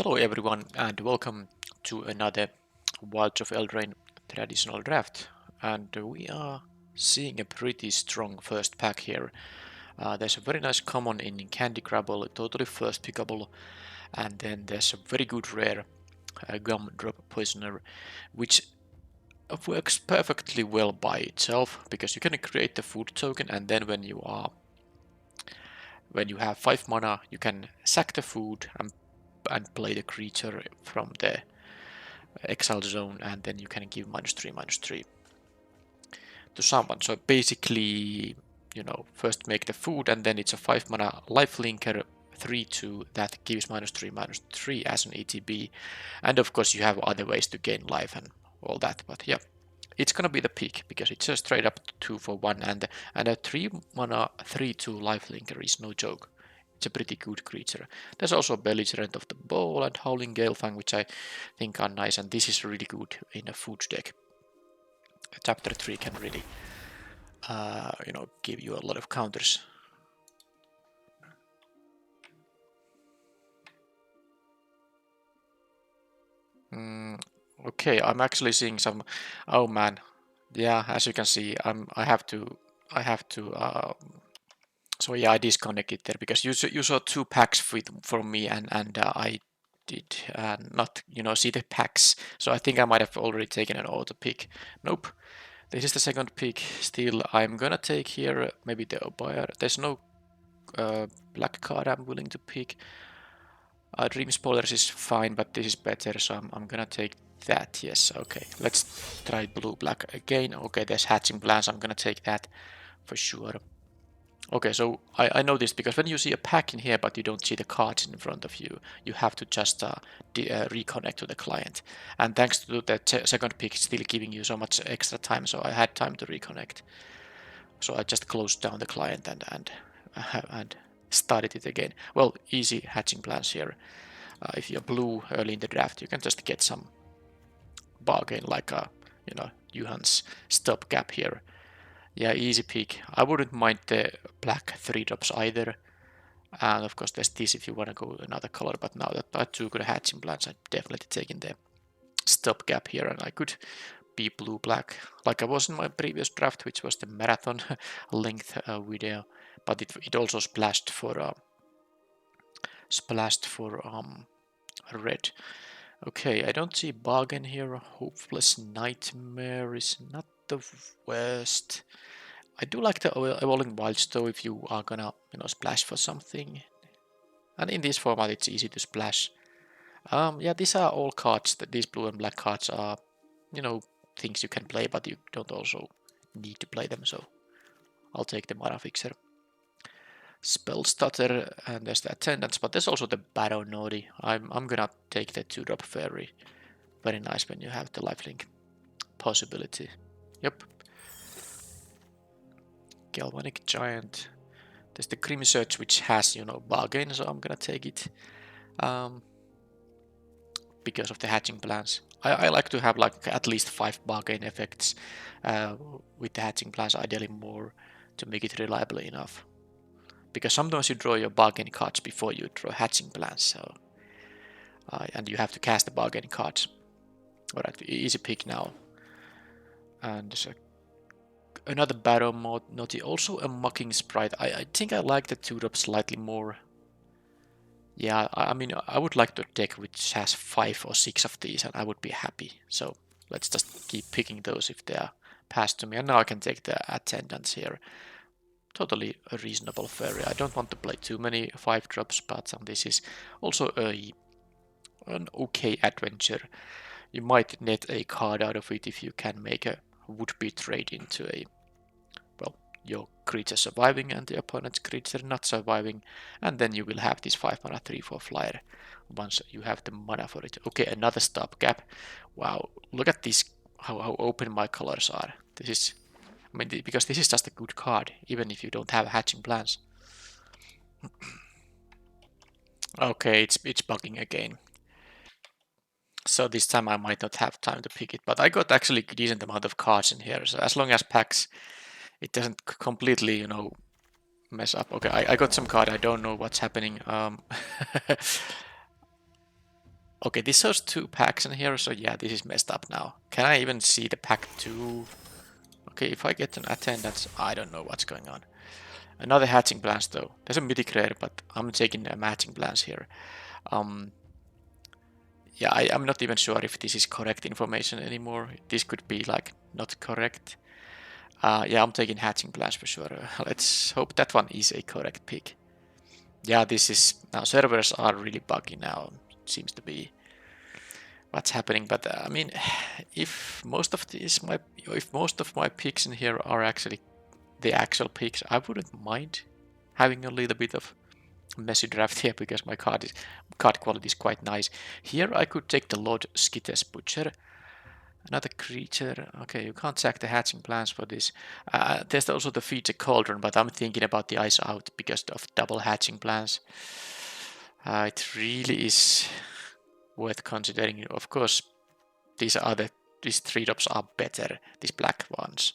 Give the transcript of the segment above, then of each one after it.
Hello everyone and welcome to another Wilds of Eldraine traditional draft, and we are seeing a pretty strong first pack here. There's a very nice common in Candy Grabble, totally first pickable, and then there's a very good rare Gum Drop Poisoner, which works perfectly well by itself because you can create the food token, and then when you have 5 mana you can sack the food and play the creature from the exile zone, and then you can give -3/-3 to someone. So basically, first make the food, and then it's a 5 mana lifelinker 3/2 that gives -3/-3 as an ETB. And of course, you have other ways to gain life and all that. But yeah, it's gonna be the pick because it's a straight up 2 for 1, and a 3 mana 3/2 lifelinker is no joke. It's a pretty good creature. There's also Belligerent of the Bowl and Howling Galefang, which I think are nice, and this is really good in a food deck. Chapter 3 can really, give you a lot of counters. Okay, I'm actually seeing some. Oh man, yeah. As you can see, I have to. So yeah, I disconnected there because you saw 2 packs from me, and I did not see the packs. So I think I might have already taken an auto pick. Nope. This is the second pick. Still, I'm gonna take here maybe the Obair. There's no black card I'm willing to pick. Dream Spoilers is fine, but this is better, so I'm gonna take that. Yes, okay. Let's try blue-black again. Okay, there's Hatching Plans. I'm gonna take that for sure. Okay, so I know this because when you see a pack in here but you don't see the cards in front of you, you have to just reconnect to the client. And thanks to the second pick still giving you so much extra time, so I had time to reconnect. So I just closed down the client and started it again. Well, easy Hatching Plans here. If you're blue early in the draft, you can just get some bargain like Johan's stopgap here. Yeah, easy pick. I wouldn't mind the black 3-drops either. And of course there's this if you want to go another color, but now that I took the Hatching Plans, I'm definitely taking the stopgap here, and I could be blue-black like I was in my previous draft, which was the marathon length video, but it also splashed for red. Okay, I don't see bargain here. Hopeless Nightmare is not the worst. I do like the Evolving Wilds though, if you are gonna, splash for something. And in this format it's easy to splash. Yeah, these are all cards, these blue and black cards are, things you can play, but you don't also need to play them, so I'll take the Mana Fixer. Spell Stutter, and there's the Attendance, but there's also the Battle Nodi. I'm gonna take the 2-drop Fairy. Very nice when you have the lifelink possibility. Yep. Galvanic Giant. There's the Grim Search, which has, bargain, so I'm gonna take it. Because of the Hatching Plans. I like to have like at least 5 bargain effects with the Hatching Plans, ideally more, to make it reliable enough. Because sometimes you draw your bargain cards before you draw Hatching Plans, so and you have to cast the bargain cards. Alright, easy pick now. And there's another battle mode, Naughty, also a Mocking Sprite. I think I like the 2-drop slightly more. Yeah, I mean, I would like to deck which has 5 or 6 of these, and I would be happy. So let's just keep picking those if they are passed to me. And now I can take the Attendance here. Totally a reasonable fairy. I don't want to play too many 5-drops, but this is also an okay adventure. You might net a card out of it if you can make a would-be trade into a, well, your creature surviving and the opponent's creature not surviving, and then you will have this 5 mana 3/4 flyer once you have the mana for it. Okay, another stopgap. Wow, look at this, how open my colors are. This is, I mean, because this is just a good card, even if you don't have Hatching Plans. Okay, it's bugging again. So this time I might not have time to pick it, but I got actually a decent amount of cards in here. So as long as packs, it doesn't completely, mess up. Okay, I got some card. I don't know what's happening. Okay, this shows 2 packs in here, so yeah, this is messed up now. Can I even see the pack 2? Okay, if I get an attendance, I don't know what's going on. Another hatching plans though. There's a mythic rare, but I'm taking a matching plans here. Yeah, I'm not even sure if this is correct information anymore. This could be like not correct. Yeah, I'm taking hatching plans for sure. Let's hope that one is a correct pick. Yeah, this is now servers are really buggy now. Seems to be what's happening. But I mean, if most of my picks in here are actually the actual picks, I wouldn't mind having a little bit of messy draft here because my card quality is quite nice. Here I could take the Lord Skittes Butcher. Another creature. Okay, you can't sack the hatching plans for this. There's also the feature cauldron, but I'm thinking about the ice out because of double hatching plans. It really is worth considering. Of course, these 3 drops are better. These black ones.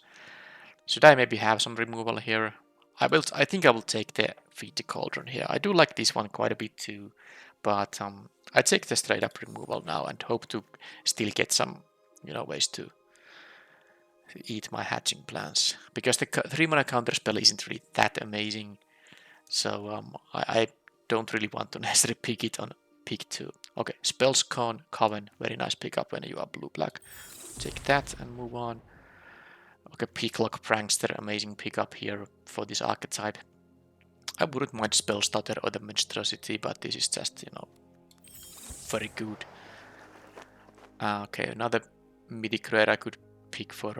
Should I maybe have some removal here? I think I will take the feature cauldron here. I do like this one quite a bit too, but I take the straight up removal now and hope to still get some, ways to eat my hatching plans because the 3-mana counter spell isn't really that amazing. So I don't really want to necessarily pick it on pick 2. Okay, Spells Coven, very nice pickup when you are blue-black. Take that and move on. Okay, Picklock Prankster, amazing pickup here for this archetype. I wouldn't mind Spell Stutter or the Monstrosity, but this is just, very good. Okay, another mythic rare I could pick for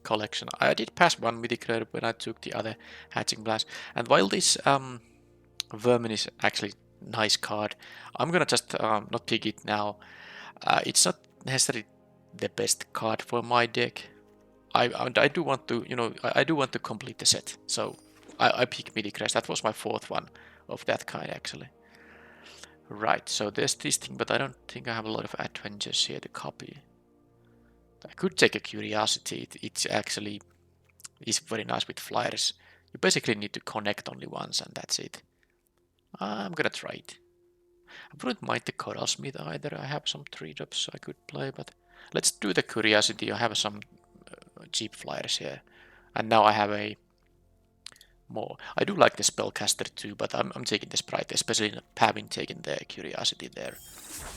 collection. I did pass one mythic rare when I took the other hatching blast. And while this Vermin is actually nice card, I'm gonna just not pick it now. It's not necessarily the best card for my deck. I do want to, I do want to complete the set. So I pick mythic rares. That was my 4th one of that kind actually. Right, so there's this thing, but I don't think I have a lot of adventures here to copy. I could take a curiosity. It's actually is very nice with flyers. You basically need to connect only once and that's it. I'm gonna try it. I wouldn't mind the Coral Smith either. I have some 3-drops I could play, but let's do the curiosity. I have some cheap flyers here. And now I have a more. I do like the Spellcaster too, but I'm taking the Sprite, especially having taken the curiosity there.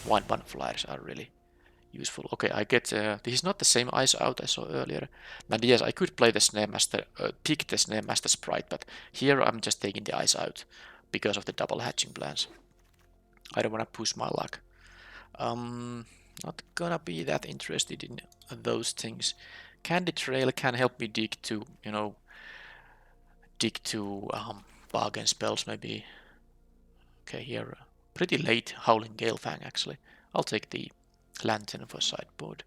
1/1 flyers are really useful. Okay, I get. This is not the same ice out I saw earlier. And yes, I could play the Snare Master, pick the Snare Master Sprite, but here I'm just taking the ice out because of the double hatching plans. I don't want to push my luck. Not gonna be that interested in those things. Candy Trail can help me dig to, bargain spells maybe. Okay, here, pretty late Howling Galefang actually. I'll take the Lantern for sideboard.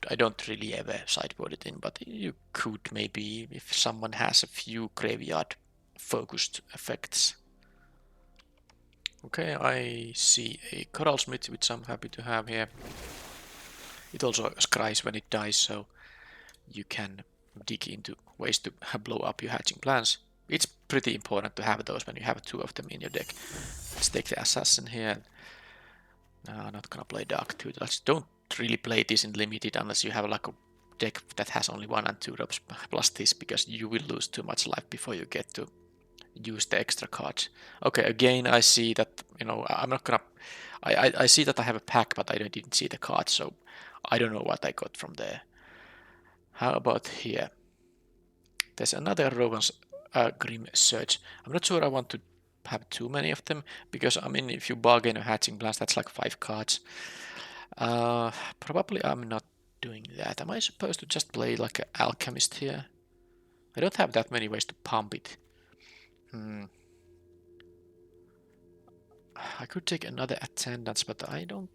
I don't really ever sideboard it in, but you could maybe if someone has a few graveyard focused effects. Okay, I see a Coral Smith, which I'm happy to have here. It also scries when it dies, so you can dig into ways to blow up your hatching plans. It's pretty important to have those when you have 2 of them in your deck. Let's take the Assassin here. No, not gonna play Dark Tutelage. Don't really play this in limited unless you have like a deck that has only 1 and 2 drops plus this, because you will lose too much life before you get to use the extra cards. Okay, again I see that, I'm not gonna... I see that I have a pack, but I didn't see the cards, so I don't know what I got from there. How about here? There's another Rowan's Grim Search. I'm not sure I want to have too many of them, because I mean if you bargain a Hatching Blast, that's like 5 cards. Probably I'm not doing that. Am I supposed to just play like an Alchemist here? I don't have that many ways to pump it. I could take another Attendance, but I don't...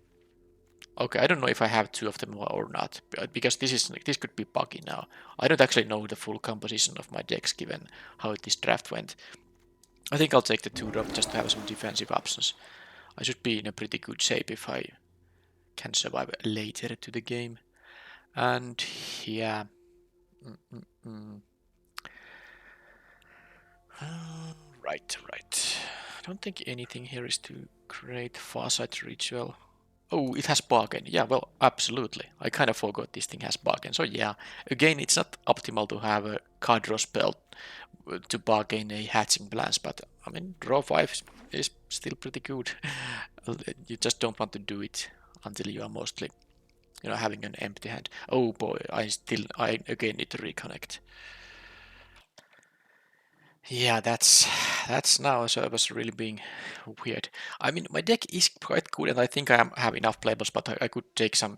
Okay, I don't know if I have 2 of them or not, because this could be buggy now. I don't actually know the full composition of my decks given how this draft went. I think I'll take the 2-drop just to have some defensive options. I should be in a pretty good shape if I can survive later to the game. And yeah... Right. don't think anything here is too great. Farsight Ritual. Oh, it has bargain. Yeah, well, absolutely. I kind of forgot this thing has bargain. So yeah, again, it's not optimal to have a card draw spell to bargain a hatching blast, but I mean, draw 5 is still pretty good. You just don't want to do it until you are mostly, having an empty hand. Oh boy, I again need to reconnect. Yeah, that's now servers really being weird. I mean, my deck is quite good, and I think I have enough playables, but I could take some,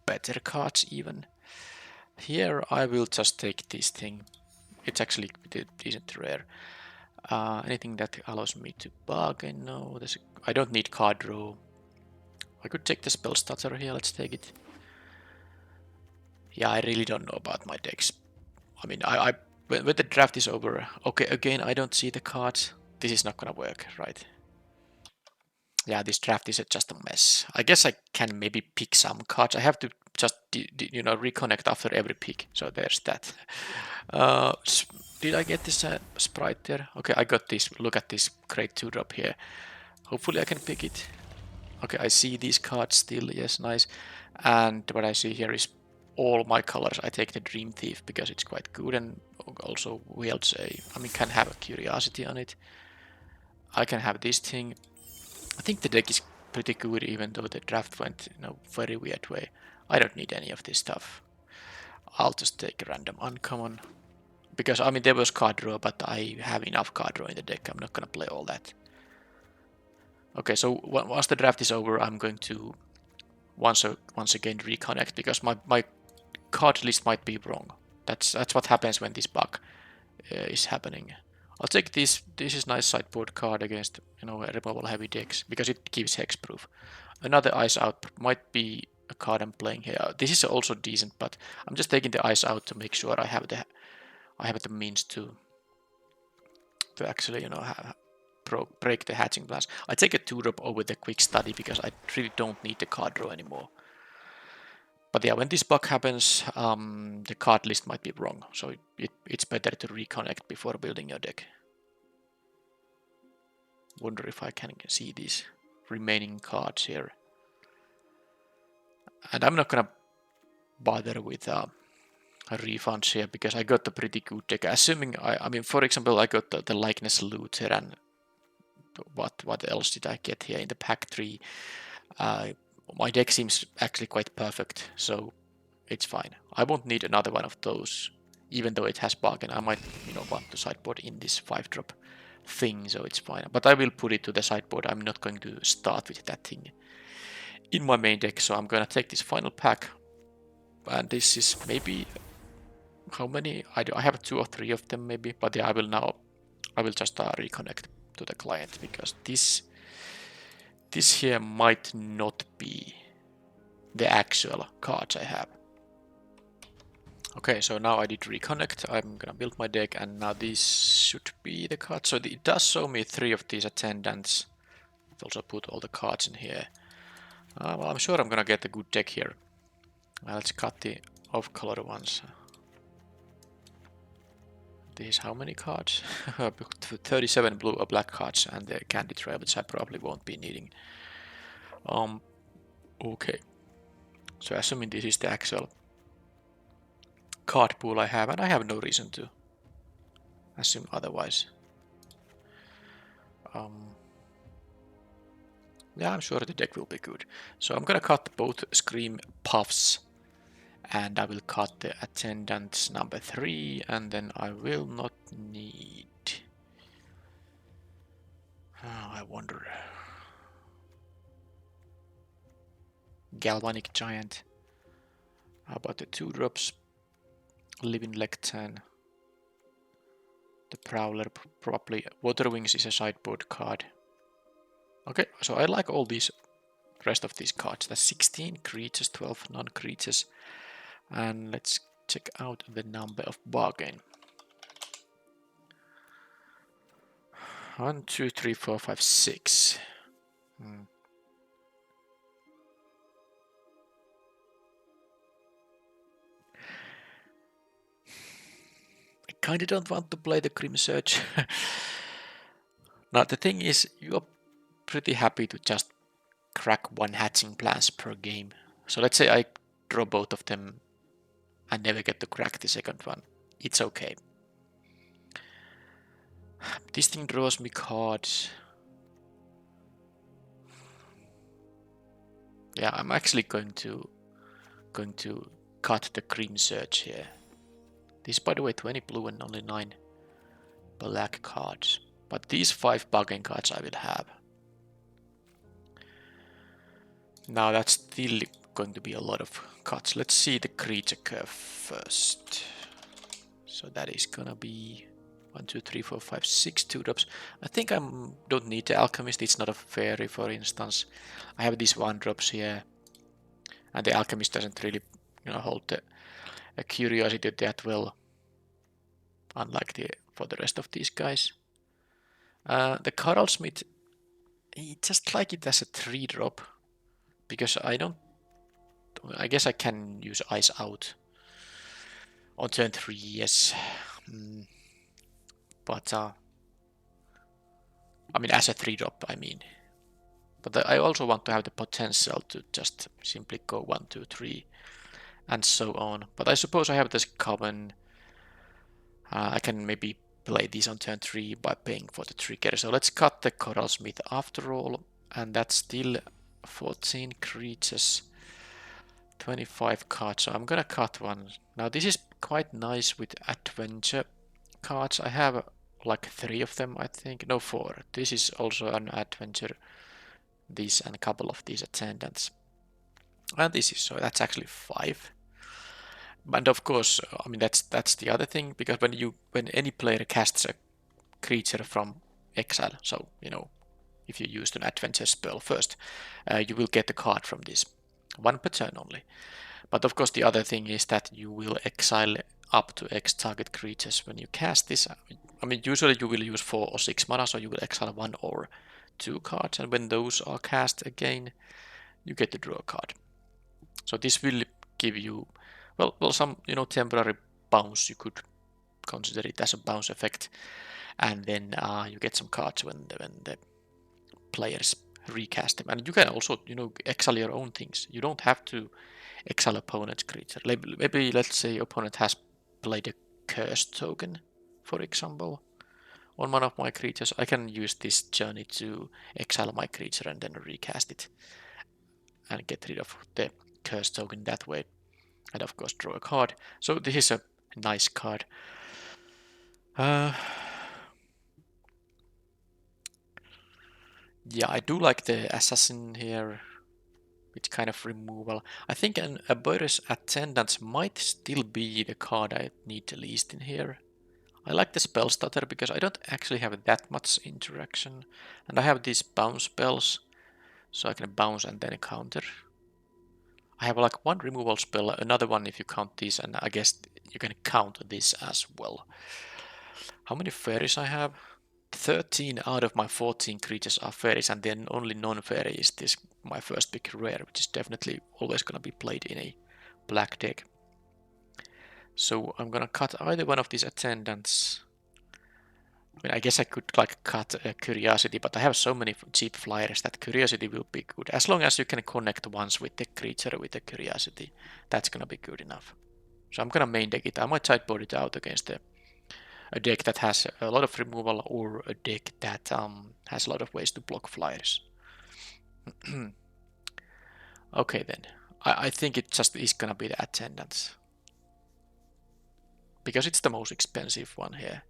better cards even. Here, I will just take this thing. It's actually decent rare. Anything that allows me to bargain? No, I don't need card draw. I could take the spell stutter here. Let's take it. Yeah, I really don't know about my decks. I mean, when the draft is over, okay, again, I don't see the cards. This is not gonna work, right? Yeah, this draft is just a mess. I guess I can maybe pick some cards. I have to just, reconnect after every pick. So there's that. Did I get this sprite there? Okay, I got this. Look at this great 2-drop here. Hopefully I can pick it. Okay, I see these cards still. Yes, nice. And what I see here is all my colors. I take the Dream Thief because it's quite good, and also wields can have a curiosity on it. I can have this thing. I think the deck is pretty good, even though the draft went in a very weird way. I don't need any of this stuff. I'll just take a random uncommon. Because, I mean, there was card draw, but I have enough card draw in the deck. I'm not gonna play all that. Okay, so once the draft is over, I'm going to once again reconnect, because my card list might be wrong. That's what happens when this bug is happening. I'll take this. This is nice sideboard card against removal heavy decks because it gives hexproof. Another Ice Out might be a card I'm playing here. This is also decent, but I'm just taking the Ice Out to make sure I have the means to actually break the hatching blast. I take a 2-drop over the quick study because I really don't need the card draw anymore. But yeah, when this bug happens, the card list might be wrong, so it's better to reconnect before building your deck. Wonder if I can see these remaining cards here. And I'm not gonna bother with refunds here because I got a pretty good deck. Assuming I mean, for example, I got the likeness looter, and what else did I get here in the pack 3? My deck seems actually quite perfect, so it's fine. I won't need another one of those, even though it has bargain. I might, want to sideboard in this 5-drop thing, so it's fine. But I will put it to the sideboard. I'm not going to start with that thing in my main deck, so I'm gonna take this final pack. And this is maybe how many? I have 2 or 3 of them maybe, but yeah, I will just reconnect to the client because this here might not be the actual cards I have. Okay, so now I did reconnect. I'm gonna build my deck, and now these should be the cards. So it does show me 3 of these attendants. I've also put all the cards in here. Well, I'm sure I'm gonna get a good deck here. Let's cut the off-color ones. This how many cards? 37 blue or black cards, and the candy trail, which I probably won't be needing. Okay. So assuming this is the actual card pool I have, and I have no reason to assume otherwise. Yeah, I'm sure the deck will be good. So I'm gonna cut both Scream Puffs, and I will cut the Attendant number 3, and then I will not need... I wonder... Galvanic Giant. How about the 2-drops? Living Lectern. The Prowler, probably. Water Wings is a sideboard card. Okay, so I like all these rest of these cards. That's 16 creatures, 12 non-creatures. And let's check out the number of bargain. 1, 2, 3, 4, 5, 6. I kinda don't want to play the Grim Surge. Now the thing is, you're pretty happy to just crack one hatching plans per game. So let's say I draw both of them and never get to crack the second one. It's okay. This thing draws me cards. Yeah, I'm actually going to cut the green search here. This, by the way, 20 blue and only 9 black cards. But these 5 bargain cards I will have. Now that's still going to be a lot of cuts. Let's see the creature curve first. So that is gonna be 1, 2, 3, 4, 5, 6 2-drops. I think I don't need the Alchemist. It's not a fairy, for instance. I have these 1-drops here, and the Alchemist doesn't really, hold a curiosity that well, unlike for the rest of these guys. The Coral Smith, I just like it as a 3-drop because I guess I can use Ice Out on turn 3, yes. But I mean, as a 3-drop, I mean. But I also want to have the potential to just simply go 1, 2, 3, and so on. But I suppose I have this common. I can maybe play these on turn 3 by paying for the trigger. So let's cut the Coral Smith after all, and that's still 14 creatures, 25 cards. So I'm gonna cut one. Now this is quite nice with adventure cards. I have like 3 of them, I think. No, 4. This is also an adventure. These and a couple of these attendants. And this is, so that's actually 5. And of course, I mean that's the other thing, because when any player casts a creature from exile, so if you used an adventure spell first, you will get a card from this, 1 per turn only. But of course the other thing is that you will exile up to X target creatures when you cast this. I mean usually you will use 4 or 6 mana, so you will exile 1 or 2 cards, and when those are cast again, you get to draw a card. So this will give you, well, some temporary bounce. You could consider it as a bounce effect, and then you get some cards when the players recast them. And you can also exile your own things. You don't have to exile opponent's creature. Maybe let's say opponent has played a curse token, for example, on one of my creatures. I can use this journey to exile my creature and then recast it and get rid of the curse token that way, and of course draw a card. So this is a nice card. Yeah, I do like the assassin here. It's kind of removal. I think a Boris Attendant might still be the card I need the least in here. I like the spell stutter because I don't actually have that much interaction, and I have these bounce spells, so I can bounce and then counter. I have like 1 removal spell, another one if you count these, and I guess you can count this as well. How many fairies I have? 13 out of my 14 creatures are fairies, and then only non-fairy is this, my first big rare, which is definitely always gonna be played in a black deck. So I'm gonna cut either one of these attendants. I mean, I guess I could like cut Curiosity, but I have so many cheap flyers that Curiosity will be good. As long as you can connect once with the creature with the Curiosity, that's gonna be good enough. So I'm gonna main deck it. I might sideboard it out against a deck that has a lot of removal, or a deck that has a lot of ways to block flyers. Okay then, I think it just is gonna be the attendants, because it's the most expensive one here.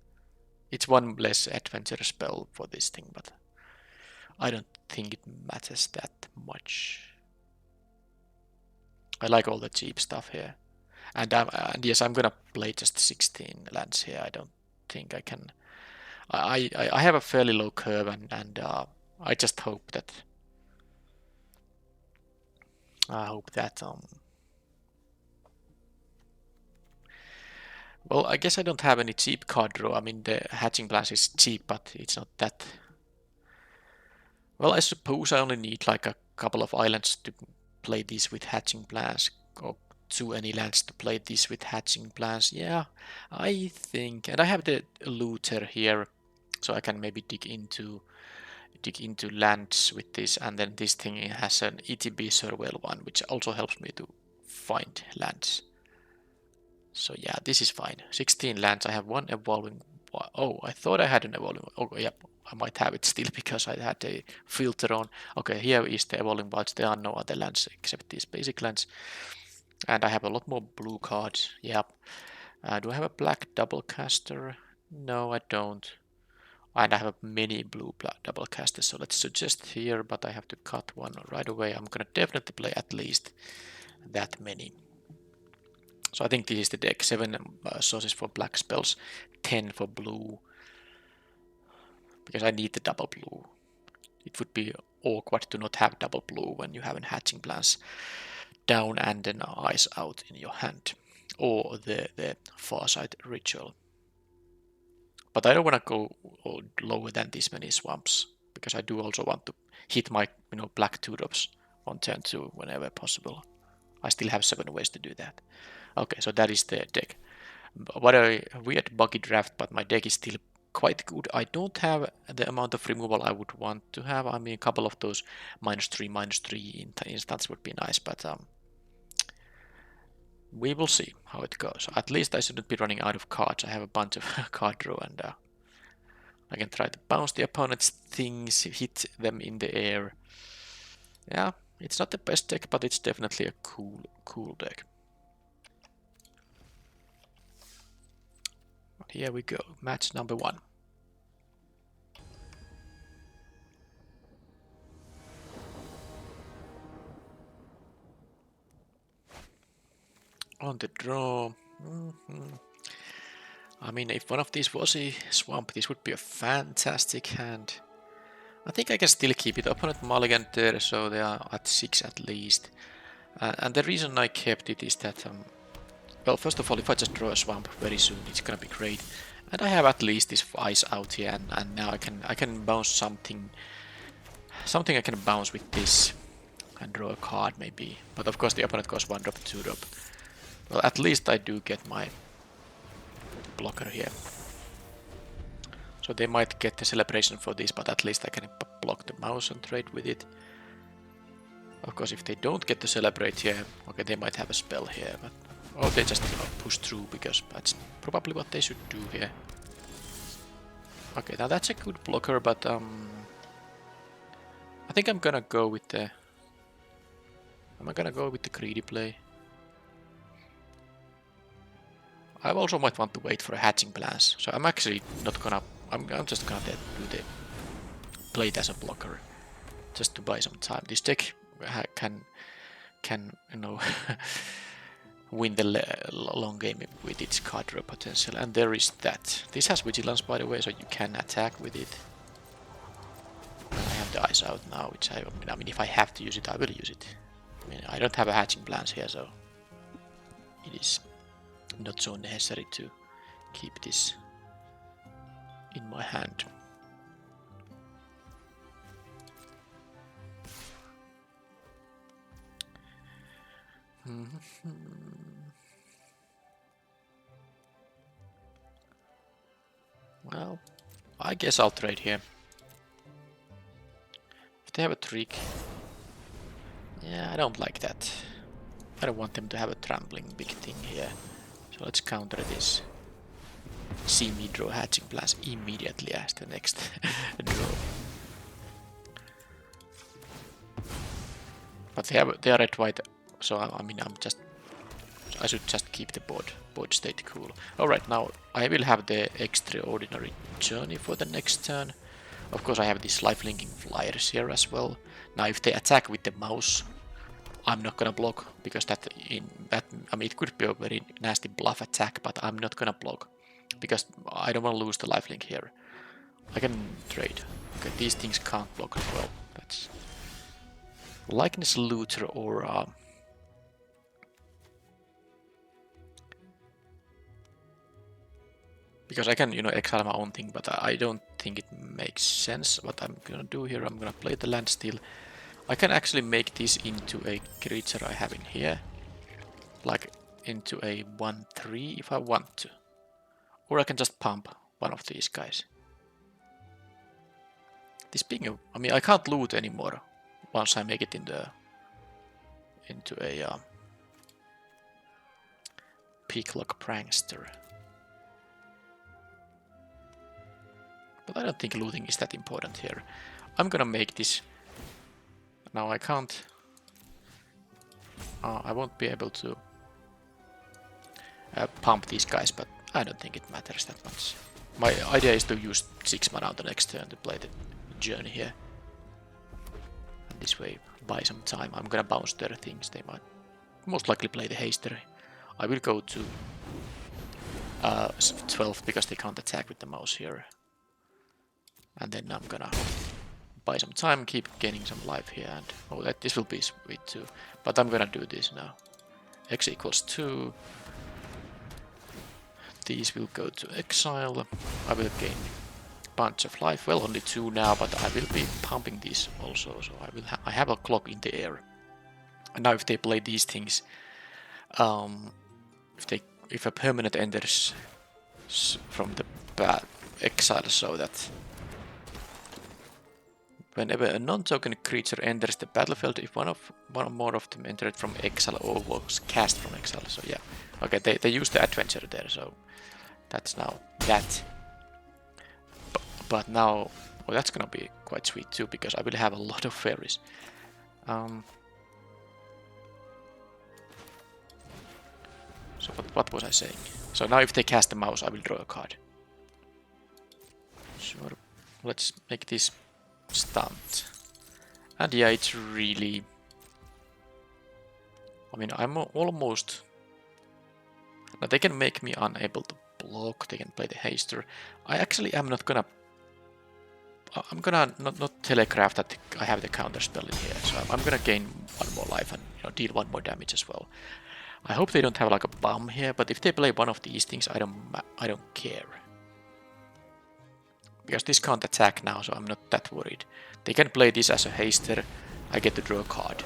It's 1 less adventure spell for this thing, but I don't think it matters that much. I like all the cheap stuff here. And yes, I'm gonna play just 16 lands here. I don't think I can. I have a fairly low curve, and I just hope that well, I guess I don't have any cheap card draw. I mean, the hatching plans is cheap, but it's not that. Well, I suppose I only need like a couple of islands to play these with hatching plans, or 2 any lands to play these with hatching plans. Yeah, I think. And I have the looter here, so I can maybe dig into dig into lands with this, and then this thing has an ETB surveil one, which also helps me to find lands. So yeah, this is fine. 16 lands. I have one evolving. Oh, I thought I had an evolving. Oh, yep, I might have it still because I had a filter on. Okay, here is the evolving wilds. There are no other lands except these basic lands. And I have a lot more blue cards. Yep. Do I have a black double caster? No, I don't. And I have many blue double casters, so let's suggest here, but I have to cut one right away. I'm gonna definitely play at least that many. So I think this is the deck. 7 sources for black spells, 10 for blue, because I need the double blue. It would be awkward to not have double blue when you have an hatching plans down and then eyes out in your hand, or the Farsight ritual. But I don't want to go lower than this many swamps, because I do also want to hit my black 2-drops on turn 2 whenever possible. I still have 7 ways to do that. Okay, so that is the deck. What a weird buggy draft, but my deck is still quite good. I don't have the amount of removal I would want to have. I mean, a couple of those -3/-3 instants would be nice, but we will see how it goes. At least I shouldn't be running out of cards. I have a bunch of card draw, and I can try to bounce the opponent's things, hit them in the air. Yeah, it's not the best deck, but it's definitely a cool deck. Here we go, match number 1. On the draw. I mean, if one of these was a swamp, this would be a fantastic hand. I think I can still keep it. Opponent mulligan there, so they are at 6 at least. And the reason I kept it is that, well, first of all, if I just draw a swamp very soon, it's gonna be great. And I have at least this ice out here, and now I can bounce something I can bounce with this and draw a card maybe. But of course the opponent goes 1-drop, 2-drop. Well, at least I do get my blocker here. So they might get the celebration for this, but at least I can block the mouse and trade with it. Of course, if they don't get to celebrate here, okay, they might have a spell here, but or they just push through, because that's probably what they should do here. Okay, now that's a good blocker, but I think I'm gonna go with the. Am I gonna go with the greedy play? I also might want to wait for a hatching plans, so I'm actually not gonna. I'm just gonna do the play it as a blocker, just to buy some time. This deck can win the long game with its card draw potential, and there is that. This has vigilance, by the way, so you can attack with it. And I have the eyes out now, which I mean, if I have to use it, I will use it. I mean, I don't have a hatching plans here, so it is not so necessary to keep this in my hand. Well, I guess I'll trade here. If they have a trick, yeah, I don't like that. I don't want them to have a trampling big thing here. So let's counter this. See me draw hatching plans immediately as the next draw. But they are red white, so I mean I should just keep the board state cool. Alright, now I will have the extraordinary journey for the next turn. Of course I have these life-linking flyers here as well. Now if they attack with the mouse, I'm not gonna block, because I mean, it could be a very nasty bluff attack, but I'm not gonna block, because I don't want to lose the lifelink here. I can trade. Okay, these things can't block as well. That's Likeness Looter or because I can, exile my own thing, but I don't think it makes sense. What I'm gonna do here, I'm gonna play the land steal. I can actually make this into a creature I have in here, like into a 1/3 if I want to. Or I can just pump one of these guys. This being I mean, I can't loot anymore once I make it into a Picklock Prankster. But I don't think looting is that important here. I'm gonna make this. Now I can't. I won't be able to pump these guys, but I don't think it matters that much. My idea is to use 6 mana on the next turn to play the journey here. And this way, buy some time. I'm gonna bounce their things. They might most likely play the haster. I will go to 12 because they can't attack with the mouse here. And then I'm gonna buy some time, keep gaining some life here, and this will be sweet too. But I'm gonna do this now. X equals 2. These will go to exile. I will gain a bunch of life. Well, only 2 now, but I will be pumping these also. So I have a clock in the air. And now if they play these things, if a permanent enters from the exile, so that whenever a non-token creature enters the battlefield, if one or more of them entered from exile or was cast from exile. So yeah, okay, they use the adventure there, so that's now that. But now, well, that's gonna be quite sweet too, because I will have a lot of fairies. So what was I saying? So now if they cast the mouse, I will draw a card. Sure, let's make this stunt. And yeah, it's really... I mean, I'm almost... Now they can make me unable to block, they can play the haster. I actually am not gonna... I'm gonna not telegraph that I have the counter spell in here, so I'm gonna gain 1 more life and deal 1 more damage as well. I hope they don't have like a bomb here, but if they play one of these things, I don't care. Because this can't attack now, so I'm not that worried. They can play this as a haster, I get to draw a card.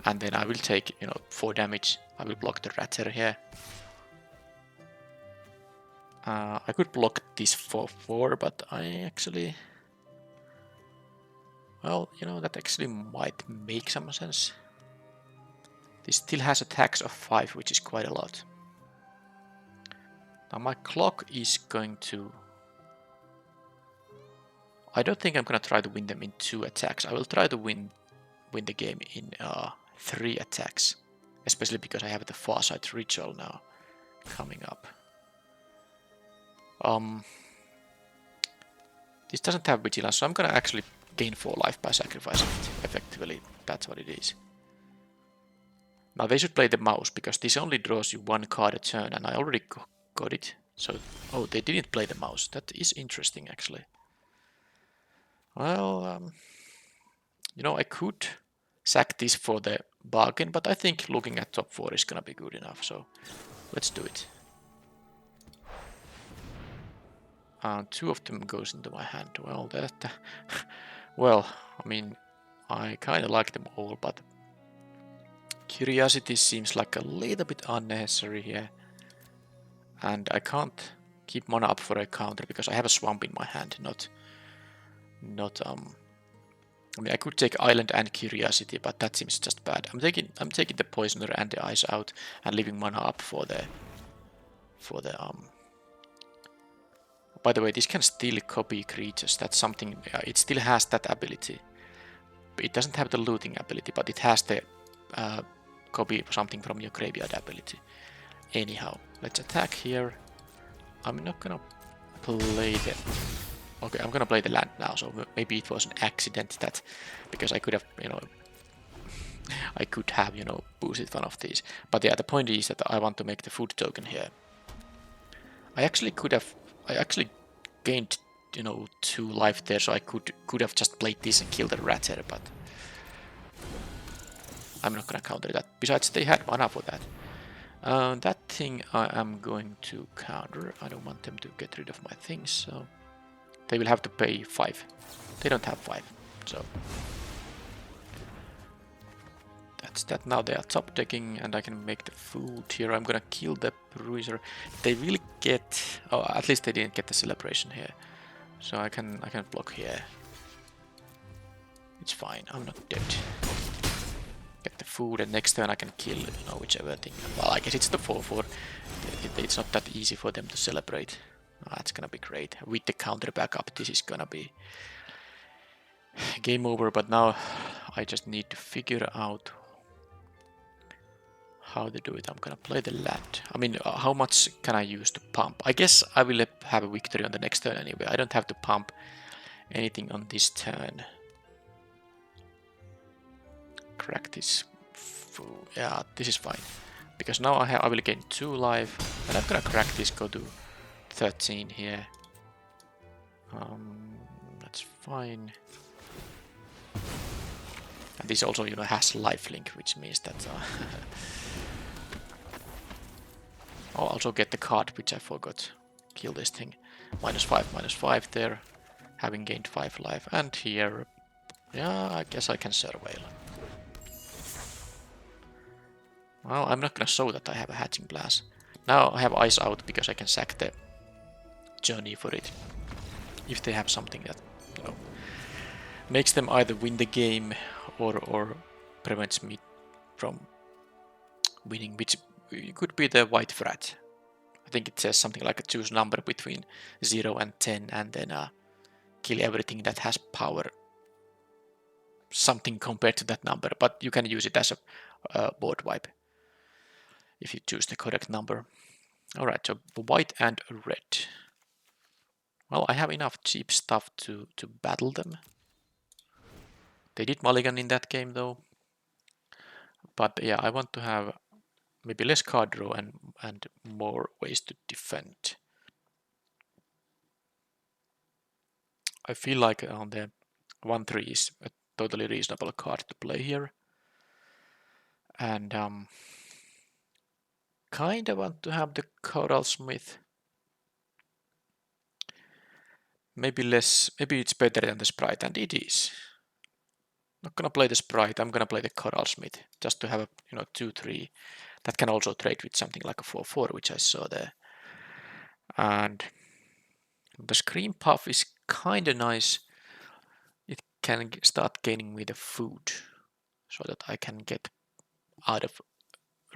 And then I will take, 4 damage. I will block the ratter here. I could block this for 4, but I actually... Well, that actually might make some sense. This still has a tax of 5, which is quite a lot. Now my clock is going to... I don't think I'm gonna try to win them in 2 attacks. I will try to win the game in 3 attacks. Especially because I have the Farsight Ritual now coming up. This doesn't have Vigilance, so I'm gonna actually gain 4 life by sacrificing it. Effectively, that's what it is. Now they should play the mouse, because this only draws you 1 card a turn, and I already got it. So, oh, they didn't play the mouse. That is interesting, actually. Well, I could sack this for the bargain, but I think looking at top 4 is gonna be good enough, so let's do it. 2 of them goes into my hand. Well, well, I mean, I kind of like them all, but Curiosity seems like a little bit unnecessary here. And I can't keep mana up for a counter because I have a swamp in my hand, I mean, I could take Island and Curiosity, but that seems just bad. I'm taking the Poisoner and the Ice out and leaving mana up for the By the way, this can still copy creatures. That's something. It still has that ability. It doesn't have the looting ability, but it has the copy something from your graveyard ability. Anyhow, let's attack here. I'm not gonna play the... Okay, I'm gonna play the land now, so maybe it was an accident that... Because I could have, I could have, boosted one of these. But yeah, the point is that I want to make the food token here. I actually gained, 2 life there, so I could have just played this and killed the ratter, but... I'm not gonna counter that. Besides, they had mana for that. That thing I am going to counter. I don't want them to get rid of my things, so... They will have to pay 5. They don't have 5, so... That's that. Now they are top decking, and I can make the food here. I'm gonna kill the bruiser. They will get... Oh, at least they didn't get the celebration here. So I can block here. it's fine. I'm not dead. Get the food, and next turn I can kill, you know, whichever thing. Well, I guess it's the 4-4. It's not that easy for them to celebrate. Oh, that's gonna be great. With the counter backup, this is gonna be game over, but now I just need to figure out how to do it. I'm gonna play the land. I mean, how much can I use to pump? I guess I will have a victory on the next turn anyway. I don't have to pump anything on this turn. Crack this. Yeah, this is fine. Because now I will gain 2 life. And I'm gonna crack this, go to 13 here. That's fine. And this also, you know, has lifelink, which means that I'll also get the card, which I forgot. Kill this thing. -5 there. Having gained 5 life. And here, yeah, I guess I can surveil. Well, I'm not gonna show that I have a hatching blast. Now I have ice out because I can sack the journey for it. If they have something that, you know, makes them either win the game or prevents me from winning, which could be the white frat. I think it says something like a choose number between 0 and 10 and then kill everything that has power. Something compared to that number, but you can use it as a board wipe if you choose the correct number. Alright, so white and red. Well, I have enough cheap stuff to battle them. They did mulligan in that game though. But yeah, I want to have maybe less card draw and more ways to defend. I feel like on the 1-3 is a totally reasonable card to play here. And kinda want to have the Coral Smith. Maybe less, maybe it's better than the Sprite, and it is. Not gonna play the Sprite, I'm gonna play the Coral Smith, just to have a, you know, 2-3 that can also trade with something like a 4-4, which I saw there. And the Scream Puff is kinda nice. It can start gaining me the food, so that I can get out of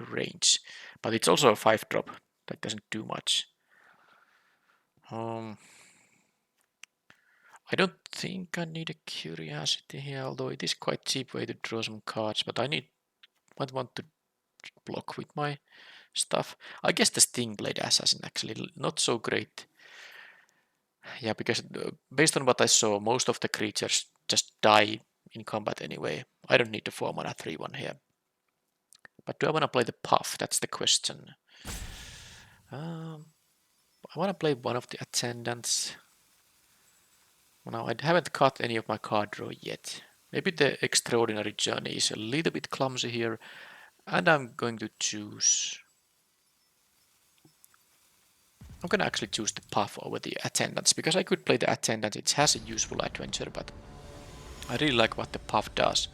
range. But it's also a 5-drop, that doesn't do much. I don't think I need a Curiosity here, although it is quite cheap way to draw some cards, but I want to block with my stuff. I guess the Stingblade Assassin actually not so great. Yeah, because based on what I saw, most of the creatures just die in combat anyway. I don't need the 4-mana 3-1 here. But do I want to play the Puff? That's the question. I want to play one of the Attendants. Now, I haven't cut any of my card draw yet. Maybe the Extraordinary Journey is a little bit clumsy here. And I'm going to choose... I'm going to actually choose the Puff over the Attendants, because I could play the Attendant. It has a useful adventure, but I really like what the Puff does.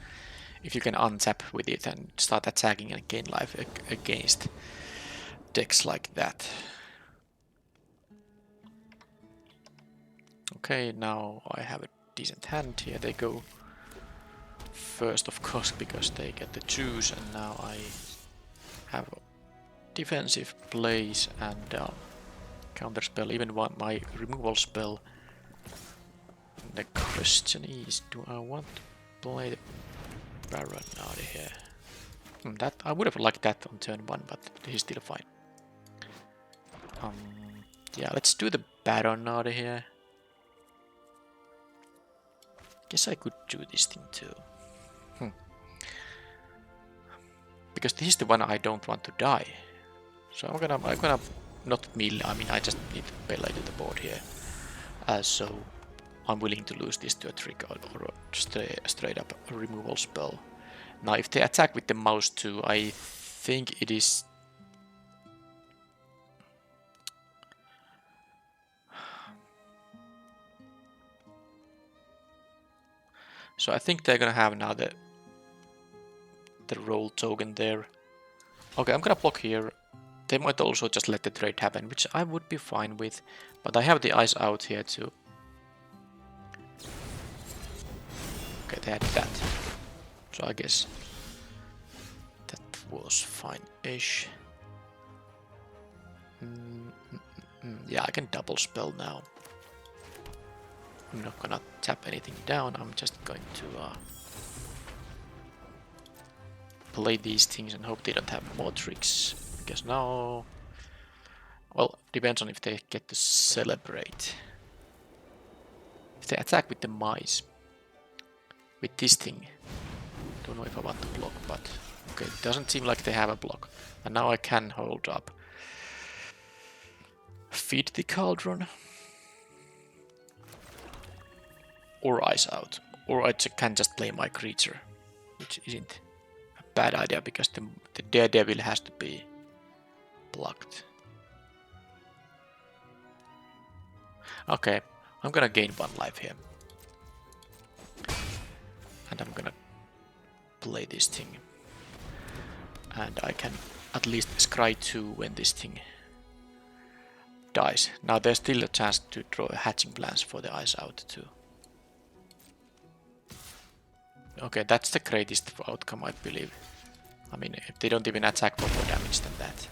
If you can untap with it and start attacking and gain life against decks like that. Okay, now I have a decent hand. Here they go first, of course, because they get the choose, and now I have defensive plays and counter spell, even one my removal spell. The question is, do I want to play the Baron out of here? That I would have liked that on turn 1, but this is still fine. Yeah, let's do the Baron out of here. Guess I could do this thing too. Because this is the one I don't want to die. So I'm gonna not mill. I mean, I just need to pay to the board here. So I'm willing to lose this to a trick or a straight up removal spell. Now, if they attack with the mouse too, I think it is. So I think they're gonna have now the roll token there. Okay, I'm gonna block here. They might also just let the trade happen, which I would be fine with. But I have the ice out here too. Okay, they had that. So I guess that was fine-ish. Yeah, I can double spell now. I'm not gonna tap anything down, I'm just going to play these things and hope they don't have more tricks. Because now... Well, depends on if they get to celebrate. If they attack with the mice. With this thing. Don't know if I want to block, but... Okay, it doesn't seem like they have a block. And now I can hold up. Feed the cauldron. Or ice out. Or I can just play my creature. Which isn't a bad idea, because the daredevil has to be blocked. Okay, I'm gonna gain 1 life here. And I'm gonna play this thing. And I can at least scry 2 when this thing dies. Now there's still a chance to draw a hatching plans for the ice out too. Okay, that's the greatest outcome, I believe. I mean, if they don't even attack for more damage than that.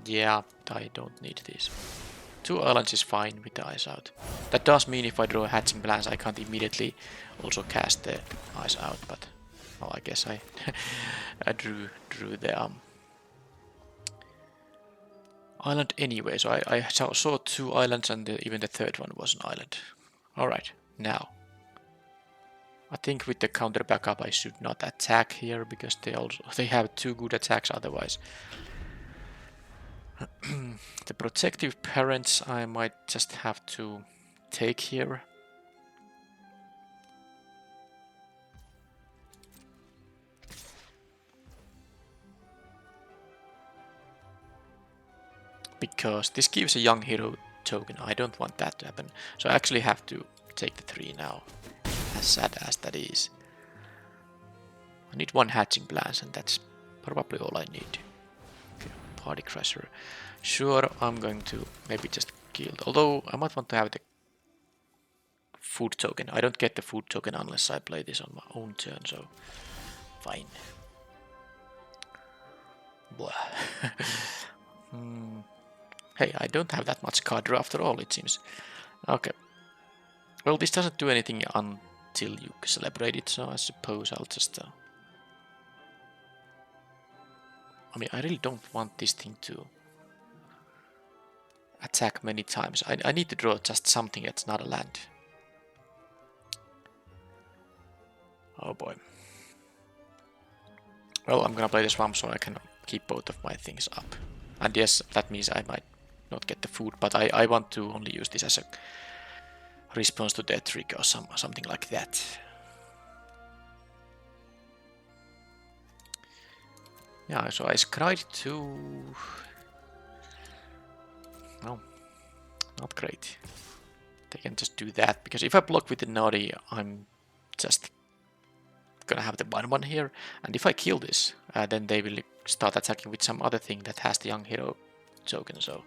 Yeah, I don't need this. 2 islands is fine with the ice out. That does mean if I draw hatching plans, I can't immediately also cast the ice out, but well, I guess I drew the island anyway. So I saw 2 islands, and even the 3rd one was an island. All right, now I think with the counter backup I should not attack here, because they have 2 good attacks otherwise. The protective parents I might just have to take here. Because this gives a young hero token. I don't want that to happen. So I actually have to take the 3 now. As sad as that is. I need 1 hatching plans, and that's probably all I need. Okay, Party Crusher. Sure, I'm going to maybe just kill. Although I might want to have the food token. I don't get the food token unless I play this on my own turn, so fine. Blah. Hey, I don't have that much card draw after all, it seems. Okay. Well, this doesn't do anything until you celebrate it, so I suppose I'll just... I mean, I really don't want this thing to attack many times. I need to draw just something that's not a land. Oh boy. Well, I'm gonna play the swamp so I can keep both of my things up. And yes, that means I might not get the food, but I want to only use this as a response to their trick or something like that. Yeah, so I scried 2... No, not great. They can just do that, because if I block with the Naughty, I'm just gonna have the 1/1 here, and if I kill this, then they will start attacking with some other thing that has the young hero token, so...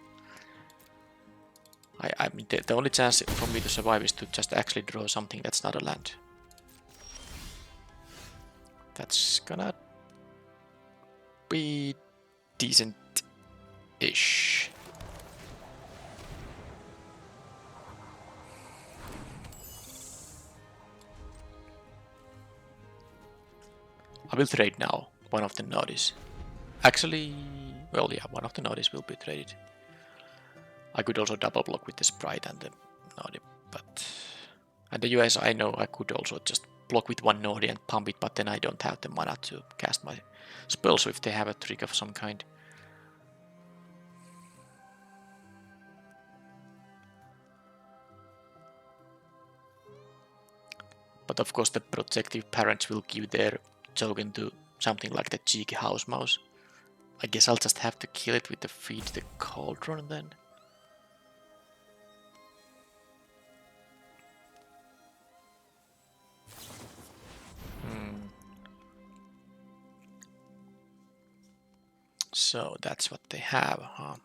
I mean, the only chance for me to survive is to just actually draw something that's not a land. That's gonna be decent-ish. I will trade now one of the Naughties. Actually, well, yeah, one of the Naughties will be traded. I could also double block with the Sprite and the Naughty, but... And the US, I know I could also just block with 1 Naughty and pump it, but then I don't have the mana to cast my spells if they have a trick of some kind. But of course the protective parents will give their token to something like the cheeky house mouse. I guess I'll just have to kill it with the feed the cauldron then. So that's what they have, huh?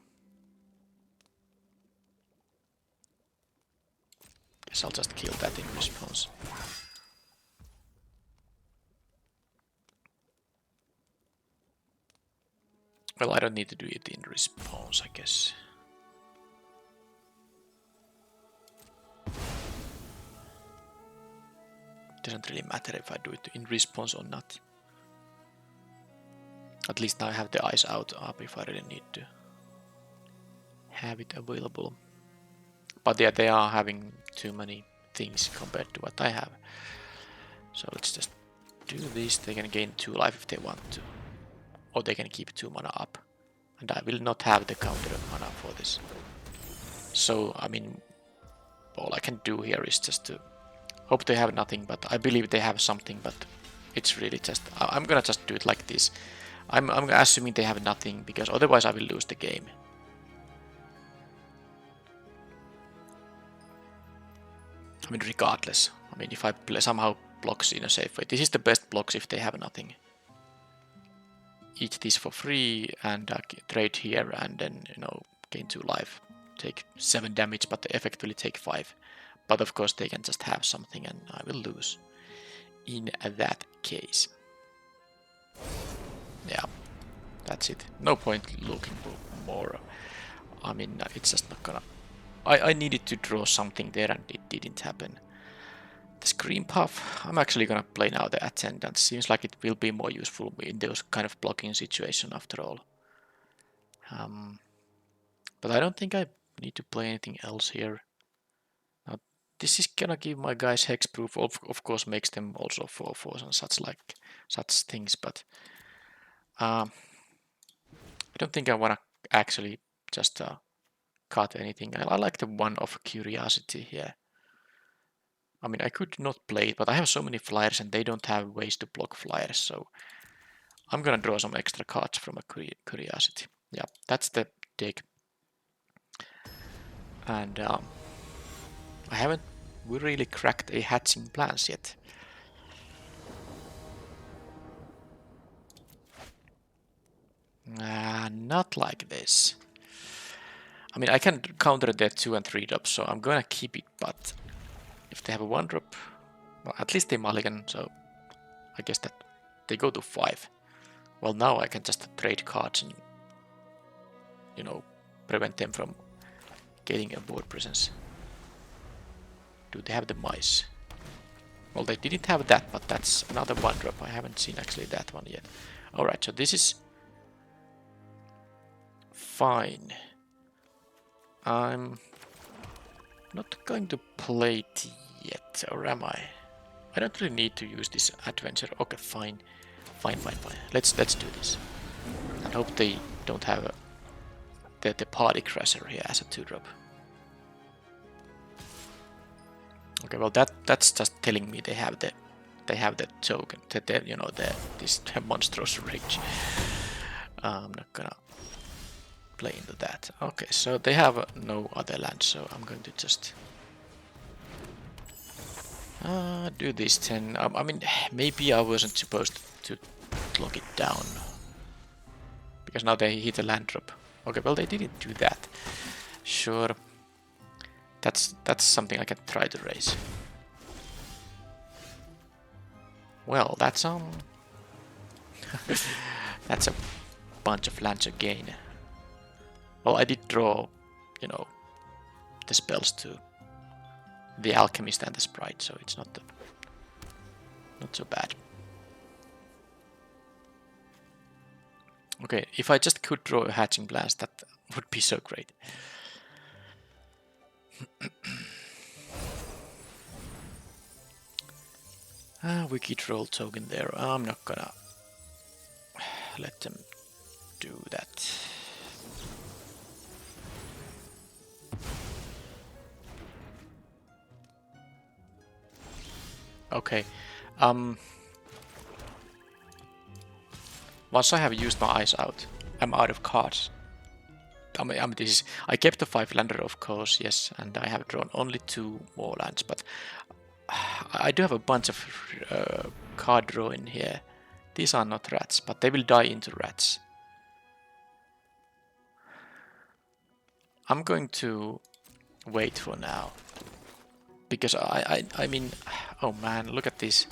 Guess I'll just kill that in response. Well, I don't need to do it in response, I guess. Doesn't really matter if I do it in response or not. At least now I have the eyes out up if I really need to have it available. But yeah, they are having too many things compared to what I have. So let's just do this. They can gain 2 life if they want to. Or they can keep 2 mana up. And I will not have the counter mana for this. So, I mean, all I can do here is just to hope they have nothing, but I believe they have something, but it's really just... I'm gonna just do it like this. I'm assuming they have nothing, because otherwise I will lose the game. I mean, regardless. I mean, if I play somehow blocks in a safe way. This is the best blocks if they have nothing. Eat this for free and trade here and then, you know, gain 2 life. Take 7 damage, but they effectively take 5. But of course they can just have something and I will lose in that case. Yeah, that's it. No point looking for more. I mean, it's just not gonna... I needed to draw something there and it didn't happen. The Scream Puff, I'm actually gonna play now the Attendant. Seems like it will be more useful in those kind of blocking situations after all. But I don't think I need to play anything else here. Now, this is gonna give my guys hexproof, of course makes them also 4/4s and such things, but I don't think I wanna actually just cut anything. I like the one of curiosity here. I mean, I could not play it, but I have so many flyers and they don't have ways to block flyers, so I'm gonna draw some extra cards from a curiosity. Yeah, that's the dig. And I haven't really cracked a hatching plans yet. Not like this. I mean, I can counter their 2 and 3 drops, so I'm gonna keep it, but if they have a 1 drop, well, at least they mulligan, so I guess that they go to 5. Well, now I can just trade cards and, you know, prevent them from getting a board presence. Do they have the mice? Well, they didn't have that, but that's another 1 drop. I haven't seen actually that one yet. Alright, so this is fine. I'm not going to play it yet, or am I? I don't really need to use this adventure. Okay, fine. Fine. Let's do this. I hope they don't have the party crasher here as a 2 drop. Okay, well that's just telling me they have the token, you know, this monstrous rage. I'm not gonna play into that. Okay, so they have no other land, so I'm going to just do this 10. I mean, maybe I wasn't supposed to lock it down, because now they hit a land drop. Okay, well they didn't do that. Sure, that's something I can try to raise. Well, that's that's a bunch of lands again. Well, I did draw, you know, the spells to the Alchemist and the Sprite, so it's not so bad. Okay, if I just could draw a Hatching Blast, that would be so great. Wicked Roll token there. I'm not gonna let them do that. Okay. Once I have used my eyes out, I'm out of cards. I mean, I kept the 5-lander, of course, yes, and I have drawn only 2 more lands, but I do have a bunch of card draw in here. These are not rats, but they will die into rats. I'm going to wait for now, because I mean, oh man, look at this.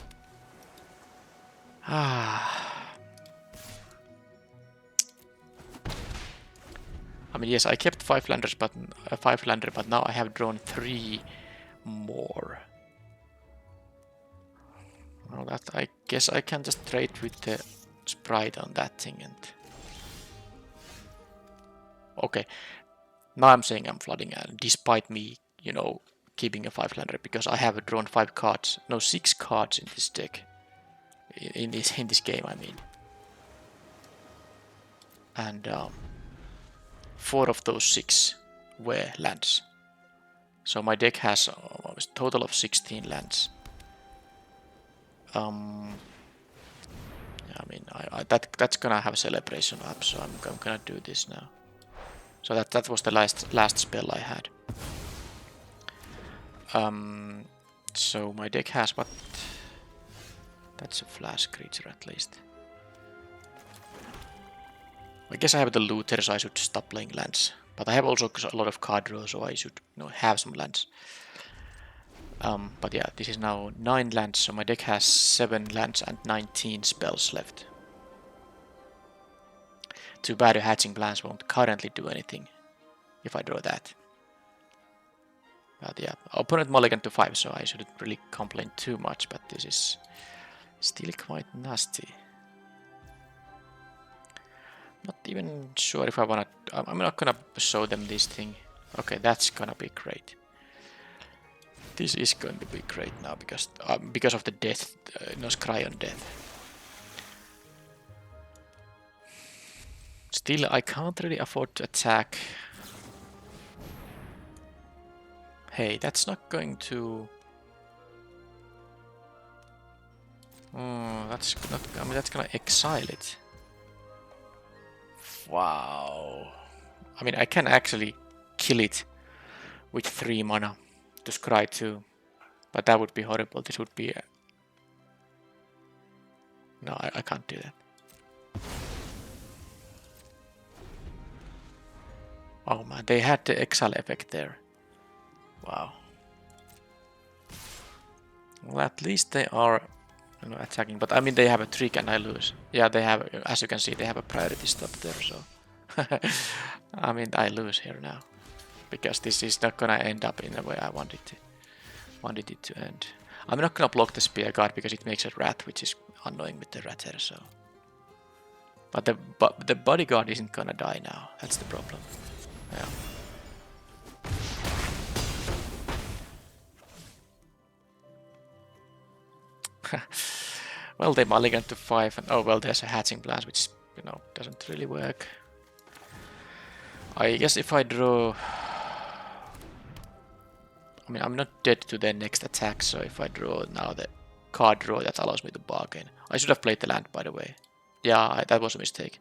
I mean, yes, I kept 5 landers, but 5 lander, but now I have drawn 3 more. Well, that I guess I can just trade with the sprite on that thing and. Okay, now I'm saying I'm flooding, and despite me, you know, keeping a 5-lander because I have drawn 5 cards, no 6 cards in this deck. In this game, I mean, and 4 of those 6 were lands. So my deck has a total of 16 lands. I mean, that's gonna have a celebration up, so I'm gonna do this now. So that was the last spell I had. So my deck has what? That's a flash creature at least. I guess I have the looter, so I should stop playing lands. But I have also a lot of card draw, so I should have some lands. But yeah, this is now 9 lands, so my deck has 7 lands and 19 spells left. Too bad the hatching plans won't currently do anything if I draw that. But yeah, opponent mulligan to 5, so I shouldn't really complain too much, but this is still quite nasty. Not even sure if I wanna. I'm not gonna show them this thing. Okay, that's gonna be great. This is going to be great now because of the death, no scry on death. Still, I can't really afford to attack. Hey, that's not going to. That's not. I mean, that's gonna exile it. Wow. I mean, I can actually kill it with 3 mana to scry 2, but that would be horrible. This would be. No, I can't do that. Oh man, they had the exile effect there. Wow. Well, at least they are attacking, but I mean they have a trick and I lose. Yeah, they have, as you can see, they have a priority stop there, so I mean I lose here now because this is not gonna end up in the way I wanted it to end. I'm not gonna block the spear guard because it makes a rat, which is annoying with the ratter. So, but the bodyguard isn't gonna die now. That's the problem. Yeah. Well, they mulligan to 5, and oh well, there's a hatching blast, which doesn't really work. I guess if I draw, I mean I'm not dead to their next attack, so if I draw now the card draw, that allows me to bargain. I should have played the land, by the way. Yeah, that was a mistake,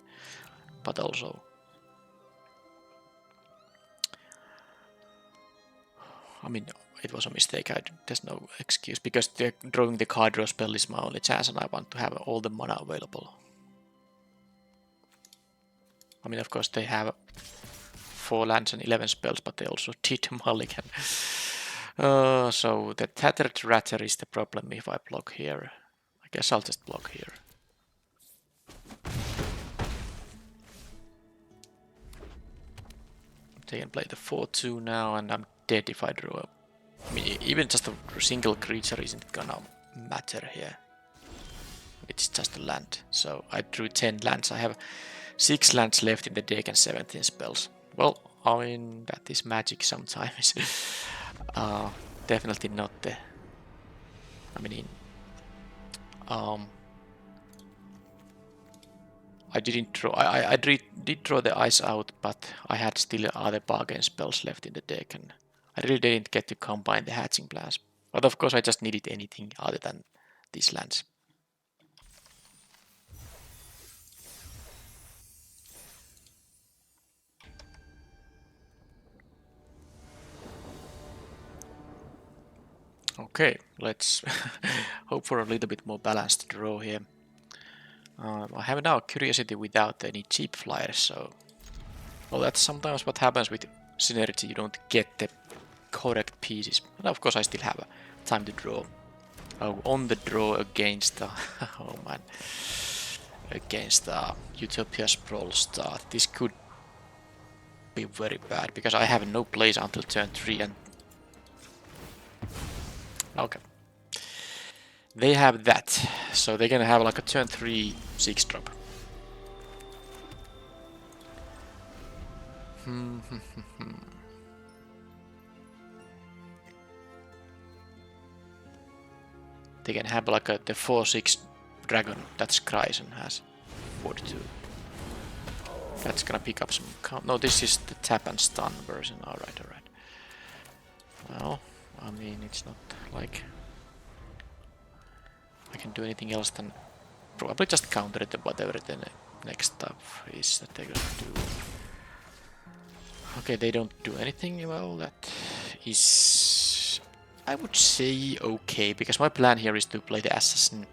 but also. I mean, it was a mistake. There's no excuse because drawing the card draw spell is my only chance, and I want to have all the mana available. I mean, of course, they have 4 lands and 11 spells, but they also did mulligan. So the Tattered Ratter is the problem if I block here. I guess I'll just block here. They can play the 4-2 now, and I'm dead if I draw a. I mean, even just a single creature isn't gonna matter here. It's just a land. So I drew 10 lands. I have 6 lands left in the deck and 17 spells. Well, I mean, that is magic sometimes. Definitely not the. I mean, I didn't draw. I did draw the ice out, but I had still other bargain spells left in the deck, and I really didn't get to combine the hatching blast. But of course, I just needed anything other than these lands. Okay, let's hope for a little bit more balanced draw here. I have now Curiosity without any cheap flyers, so. Well, that's sometimes what happens with Synergy, you don't get the correct pieces. But of course I still have time to draw. Oh, on the draw against oh man. Against Utopia Sprawl Start. This could be very bad because I have no plays until turn 3 and okay. They have that, so they're gonna have like a turn 3 6 drop. They can have like the 4/6 dragon that Skryson has. 42. That's gonna pick up some count. No, this is the tap and stun version. Alright, alright. Well, I mean, it's not like I can do anything else than probably just counter it, whatever the next stuff is that they're gonna do. Okay, they don't do anything. Well, that is, I would say, okay, because my plan here is to play the assassin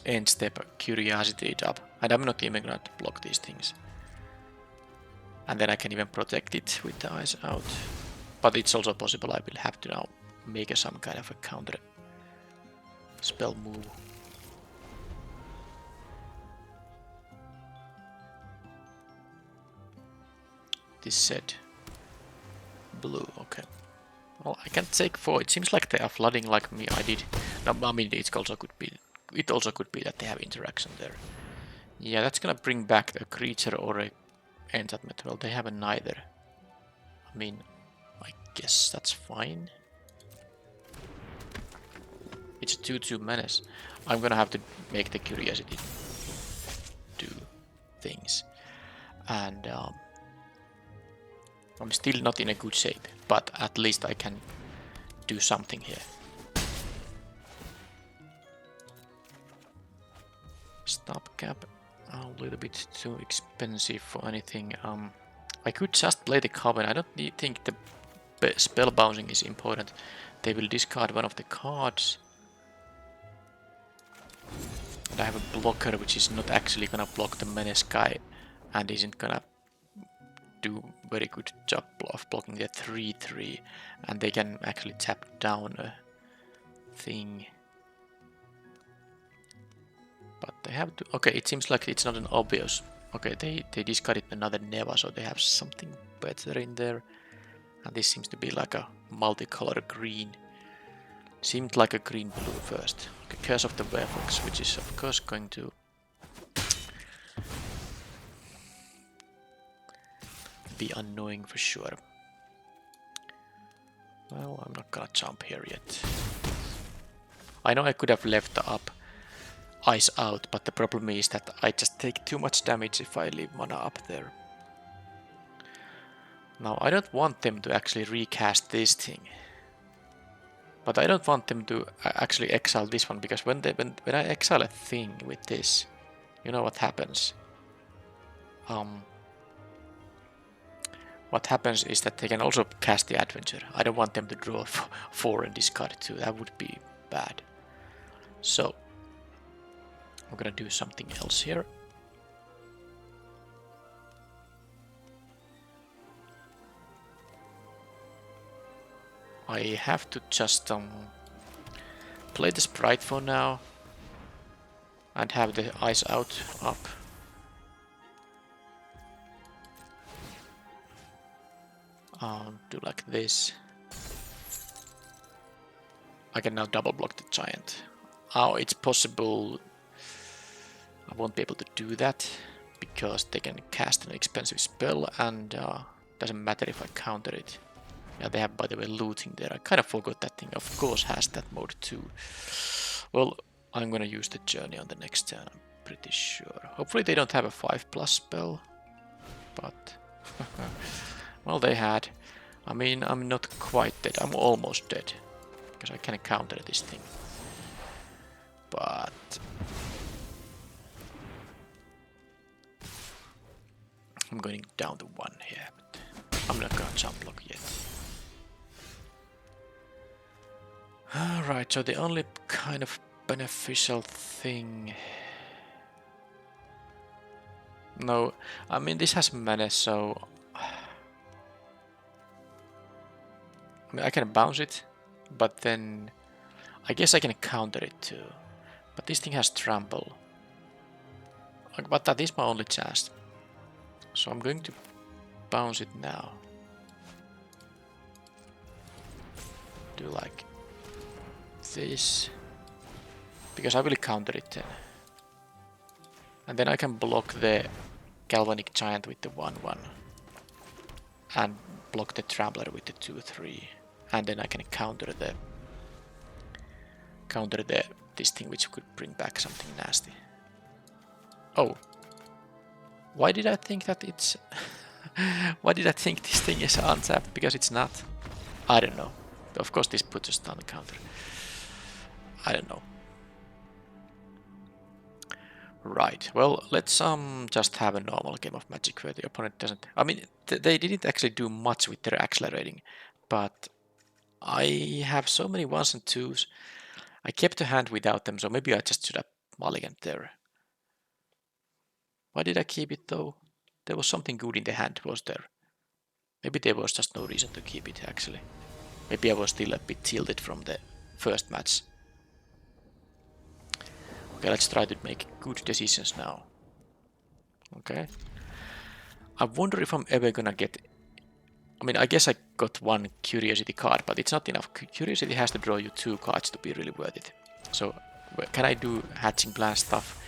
end step curiosity dub, and I'm not even gonna block these things. And then I can even protect it with the eyes out. But it's also possible I will have to now make some kind of a counter spell move. This said blue, okay. Well, I can take 4. It seems like they are flooding like me. I did. No, I mean, it also could be that they have interaction there. Yeah, that's gonna bring back a creature or a enchantment. Well, they have a neither. I mean, I guess that's fine. It's a 2/2 menace. I'm gonna have to make the curiosity do things. And I'm still not in a good shape, but at least I can do something here. Stopgap, a little bit too expensive for anything. I could just play the Coven. I don't think the spell bouncing is important. They will discard one of the cards. And I have a blocker which is not actually gonna block the Menace guy and isn't gonna do very good job of blocking the 3/3, and they can actually tap down a thing. But they have to. Okay, it seems like it's not an obvious. Okay, they discarded another Neva, so they have something better in there. And this seems to be like a multicolor green. Seemed like a green blue first. Okay, Curse of the Werewolves, which is of course going to be annoying for sure. Well, I'm not gonna jump here yet. I know I could have left the up ice out, but the problem is that I just take too much damage if I leave mana up there. Now I don't want them to actually recast this thing. But I don't want them to actually exile this one, because when I exile a thing with this, you know what happens? What happens is that they can also cast the adventure. I don't want them to draw 4 and discard 2. That would be bad. So I'm gonna do something else here. I have to just play the sprite for now and have the eyes out up. Do like this. I can now double block the giant. Oh, it's possible I won't be able to do that because they can cast an expensive spell, and doesn't matter if I counter it. Yeah, they have, by the way, looting there. I kind of forgot that thing. Of course has that mode too. Well, I'm gonna use the journey on the next turn, I'm pretty sure. Hopefully they don't have a 5+ spell, but well, they had. I mean, I'm not quite dead. I'm almost dead because I can counter this thing. But I'm going down to 1 here, but I'm not gonna jump block yet. Alright, so the only kind of beneficial thing... No, I mean this has menace, so... I mean I can bounce it, but then... I guess I can counter it too. But this thing has trample. But that is my only chance. So I'm going to bounce it now? Do like this. Because I will counter it then. And then I can block the Galvanic Giant with the 1/1. And block the Traveler with the 2/3. And then I can counter this thing which could bring back something nasty. Oh. Why did I think that it's why did I think this thing is untapped? Because it's not. I don't know. Of course this puts a stun counter. I don't know. Right, well, let's just have a normal game of Magic where the opponent doesn't... I mean, they didn't actually do much with their accelerating, but I have so many 1s and 2s. I kept a hand without them, so maybe I just should have mulliganed there. Why did I keep it though? There was something good in the hand, was there? Maybe there was just no reason to keep it, actually. Maybe I was still a bit tilted from the first match. Okay, let's try to make good decisions now. Okay. I wonder if I'm ever gonna get... I mean, I guess I got 1 Curiosity card, but it's not enough. Curiosity has to draw you 2 cards to be really worth it. So, can I do Hatching Plan stuff?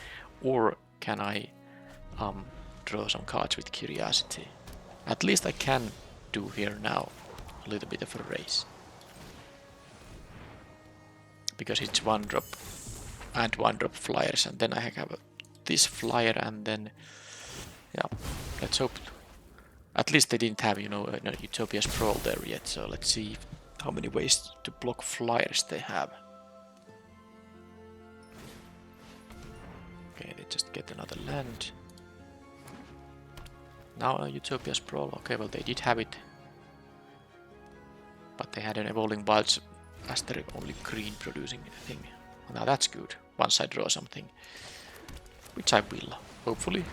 Or can I draw some cards with Curiosity? At least I can do here now a little bit of a race. Because it's 1-drop and 1-drop flyers, and then I have this flyer, and then yeah, let's hope. At least they didn't have, you know, a Utopia Sprawl there yet, so let's see how many ways to block flyers they have. Okay, they just get another land. Now a Utopia Sprawl. Okay, well, they did have it, but they had an Evolving Wilds as their only green producing thing. Now that's good, once I draw something, which I will, hopefully.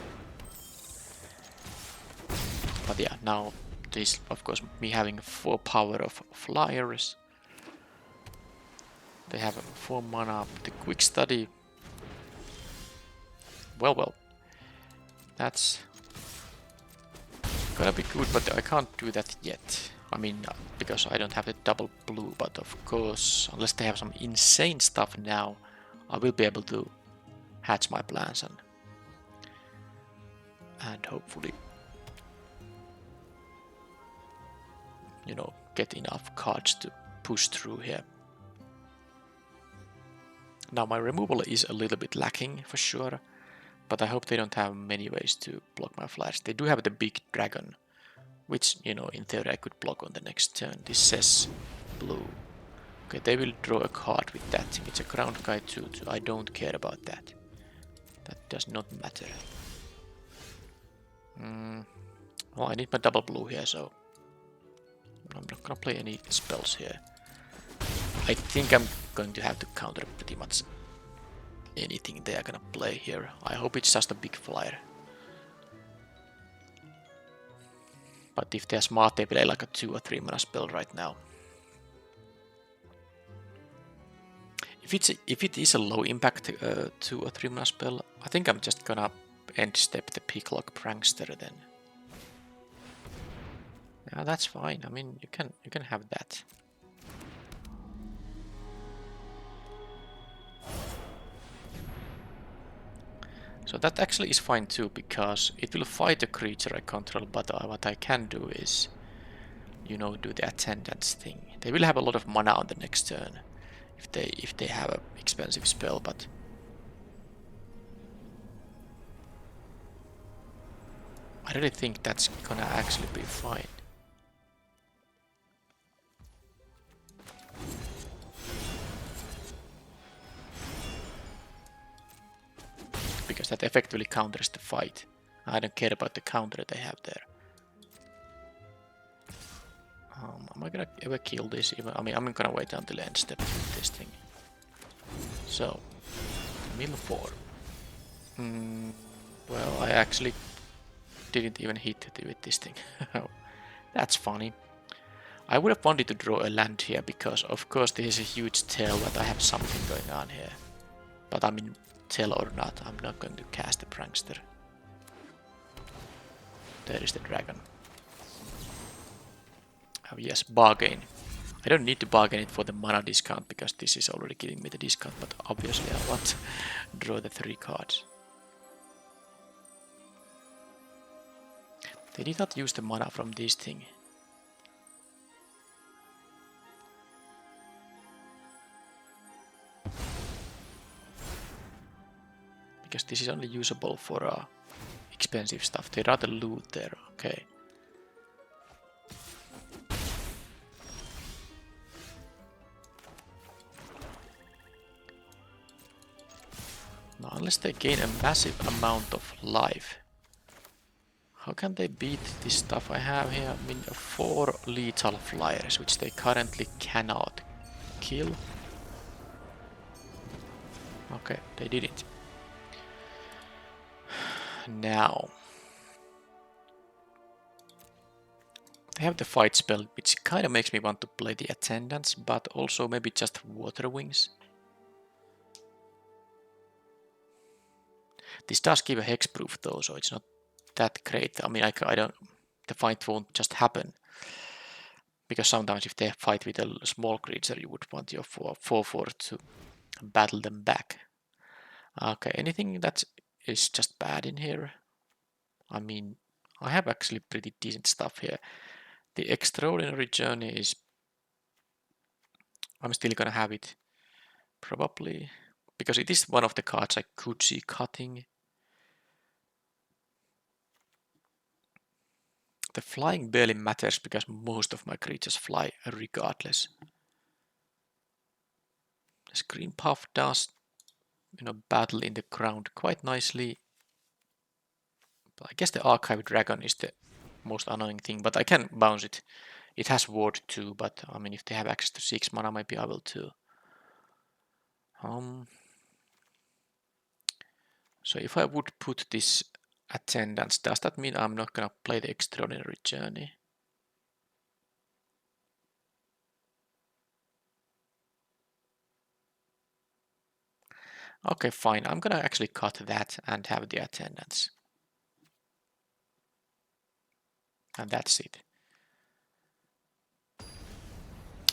But yeah, now this, of course, me having 4 power of flyers. They have 4 mana, the Quick Study. Well, that's gonna be good, but I can't do that yet. I mean, because I don't have the double blue, but of course, unless they have some insane stuff now, I will be able to hatch my plans and hopefully, you know, get enough cards to push through here. Now my removal is a little bit lacking for sure, but I hope they don't have many ways to block my flash. They do have the big dragon, which, you know, in theory I could block on the next turn. This says blue. Okay, they will draw a card with that. It's a ground guy 2/2. I don't care about that. That does not matter. Well, I need my double blue here, so I'm not gonna play any spells here. I think I'm going to have to counter pretty much anything they are gonna play here. I hope it's just a big flyer. But if they're smart, they play like a 2 or 3 mana spell right now. If it is a low impact 2 or 3 mana spell, I think I'm just gonna end step the Picklock Prankster then. Yeah, that's fine. I mean, you can have that. So that actually is fine too, because it will fight a creature I control, but what I can do is, you know, do the attendance thing. They will have a lot of mana on the next turn if they have an expensive spell, but I really think that's gonna actually be fine. Because that effectively counters the fight. I don't care about the counter they have there. Am I gonna ever kill this? I mean, I'm gonna wait until end step with this thing. So, mill 4. Well, I actually didn't even hit it with this thing. That's funny. I would have wanted to draw a land here because, of course, this is a huge tell that I have something going on here. But I mean, tell or not, I'm not going to cast the Prankster. There is the dragon. Yes, bargain. I don't need to bargain it for the mana discount because this is already giving me the discount, but obviously I want to draw the 3 cards. They did not use the mana from this thing. Because this is only usable for expensive stuff. They rather loot there, okay. Now, unless they gain a massive amount of life. How can they beat this stuff I have here? I mean, 4 lethal flyers, which they currently cannot kill. Okay, they did it. Now. They have the fight spell, which kind of makes me want to play the Attendants, but also maybe just Water Wings. This does give a hexproof though, so it's not that great. I mean, I don't. The fight won't just happen. Because sometimes if they fight with a small creature, you would want your 4/4 to battle them back. Okay, anything that is just bad in here? I mean, I have actually pretty decent stuff here. The Extraordinary Journey is... I'm still gonna have it. Probably. Because it is one of the cards I could see cutting. The flying barely matters because most of my creatures fly regardless. The Screen Puff does, battle in the ground quite nicely. But I guess the Archive Dragon is the most annoying thing, but I can bounce it. It has Ward too, but I mean, if they have access to 6 mana, maybe I will too. So if I would put this Attendance, does that mean I'm not gonna play the Extraordinary Journey? Okay, fine. I'm gonna actually cut that and have the Attendance. And that's it.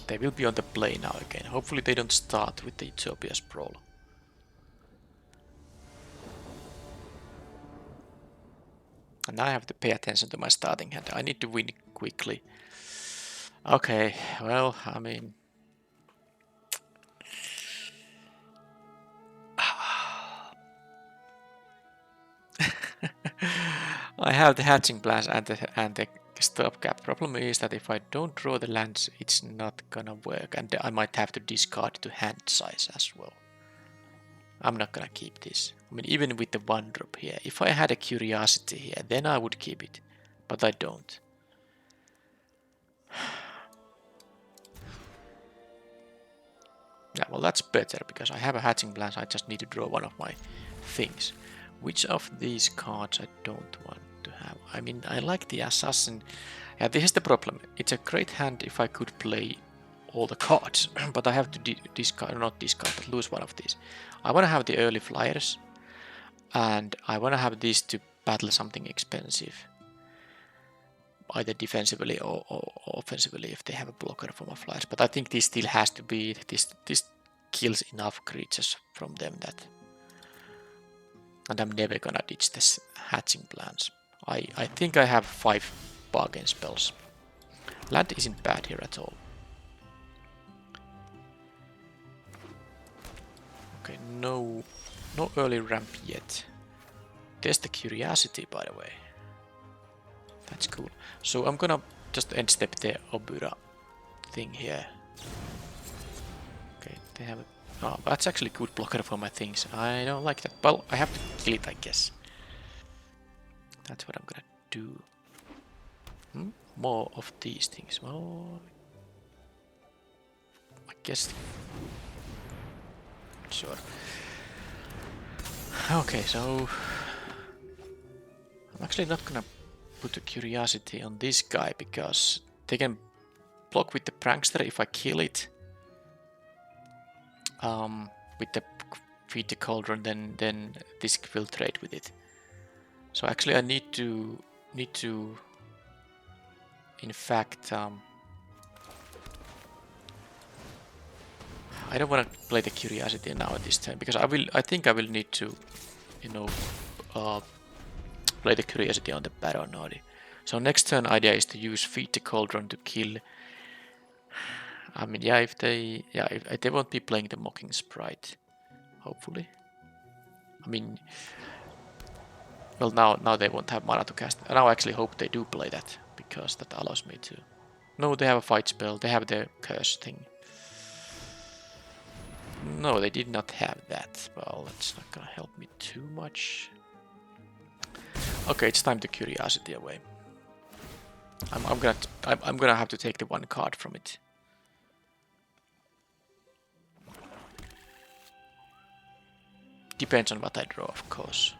They will be on the play now again. Hopefully they don't start with the Utopia Sprawl. And now I have to pay attention to my starting hand. I need to win quickly. Okay, well, I mean... I have the hatching plans and the stopgap. Problem is that if I don't draw the lands, it's not gonna work, and I might have to discard to hand size as well. I'm not gonna keep this. I mean, even with the 1-drop here, if I had a Curiosity here, then I would keep it, but I don't. Yeah, well, that's better because I have a hatching plans. I just need to draw one of my things. Which of these cards I don't want to have? I mean, I like the Assassin. Yeah, this is the problem. It's a great hand if I could play all the cards, but I have to discard, not discard, but lose one of these. I want to have the early flyers, and I want to have these to battle something expensive, either defensively or offensively if they have a blocker for my flyers. But I think this still has to be, this kills enough creatures from them that... And I'm never gonna ditch this hatching plans. I think I have 5 bargain spells. Land isn't bad here at all. Okay, no early ramp yet. There's the Curiosity, by the way. That's cool. So I'm gonna just end step the Obura thing here. Okay, they have a... Oh, that's actually good blocker for my things. I don't like that. Well, I have to kill it, I guess. That's what I'm gonna do. More of these things. Well, I guess... Sure. Okay, so... I'm actually not gonna put a Curiosity on this guy because they can block with the Prankster if I kill it. With the Feed the Cauldron, then this will trade with it. So actually I need to in fact I don't want to play the Curiosity now at this time, because I think I will need to, you know, play the Curiosity on the Baron already. So next turn idea is to use Feed the Cauldron to kill. I mean, yeah, if they won't be playing the Mocking Sprite, hopefully. I mean, well, now they won't have mana to cast. And I actually hope they do play that, because that allows me to. No, they have a fight spell. They have the curse thing. No, they did not have that. Well, that's not gonna help me too much. Okay, it's time to Curiosity away. I'm gonna have to take the one card from it. Depends on what I draw, of course.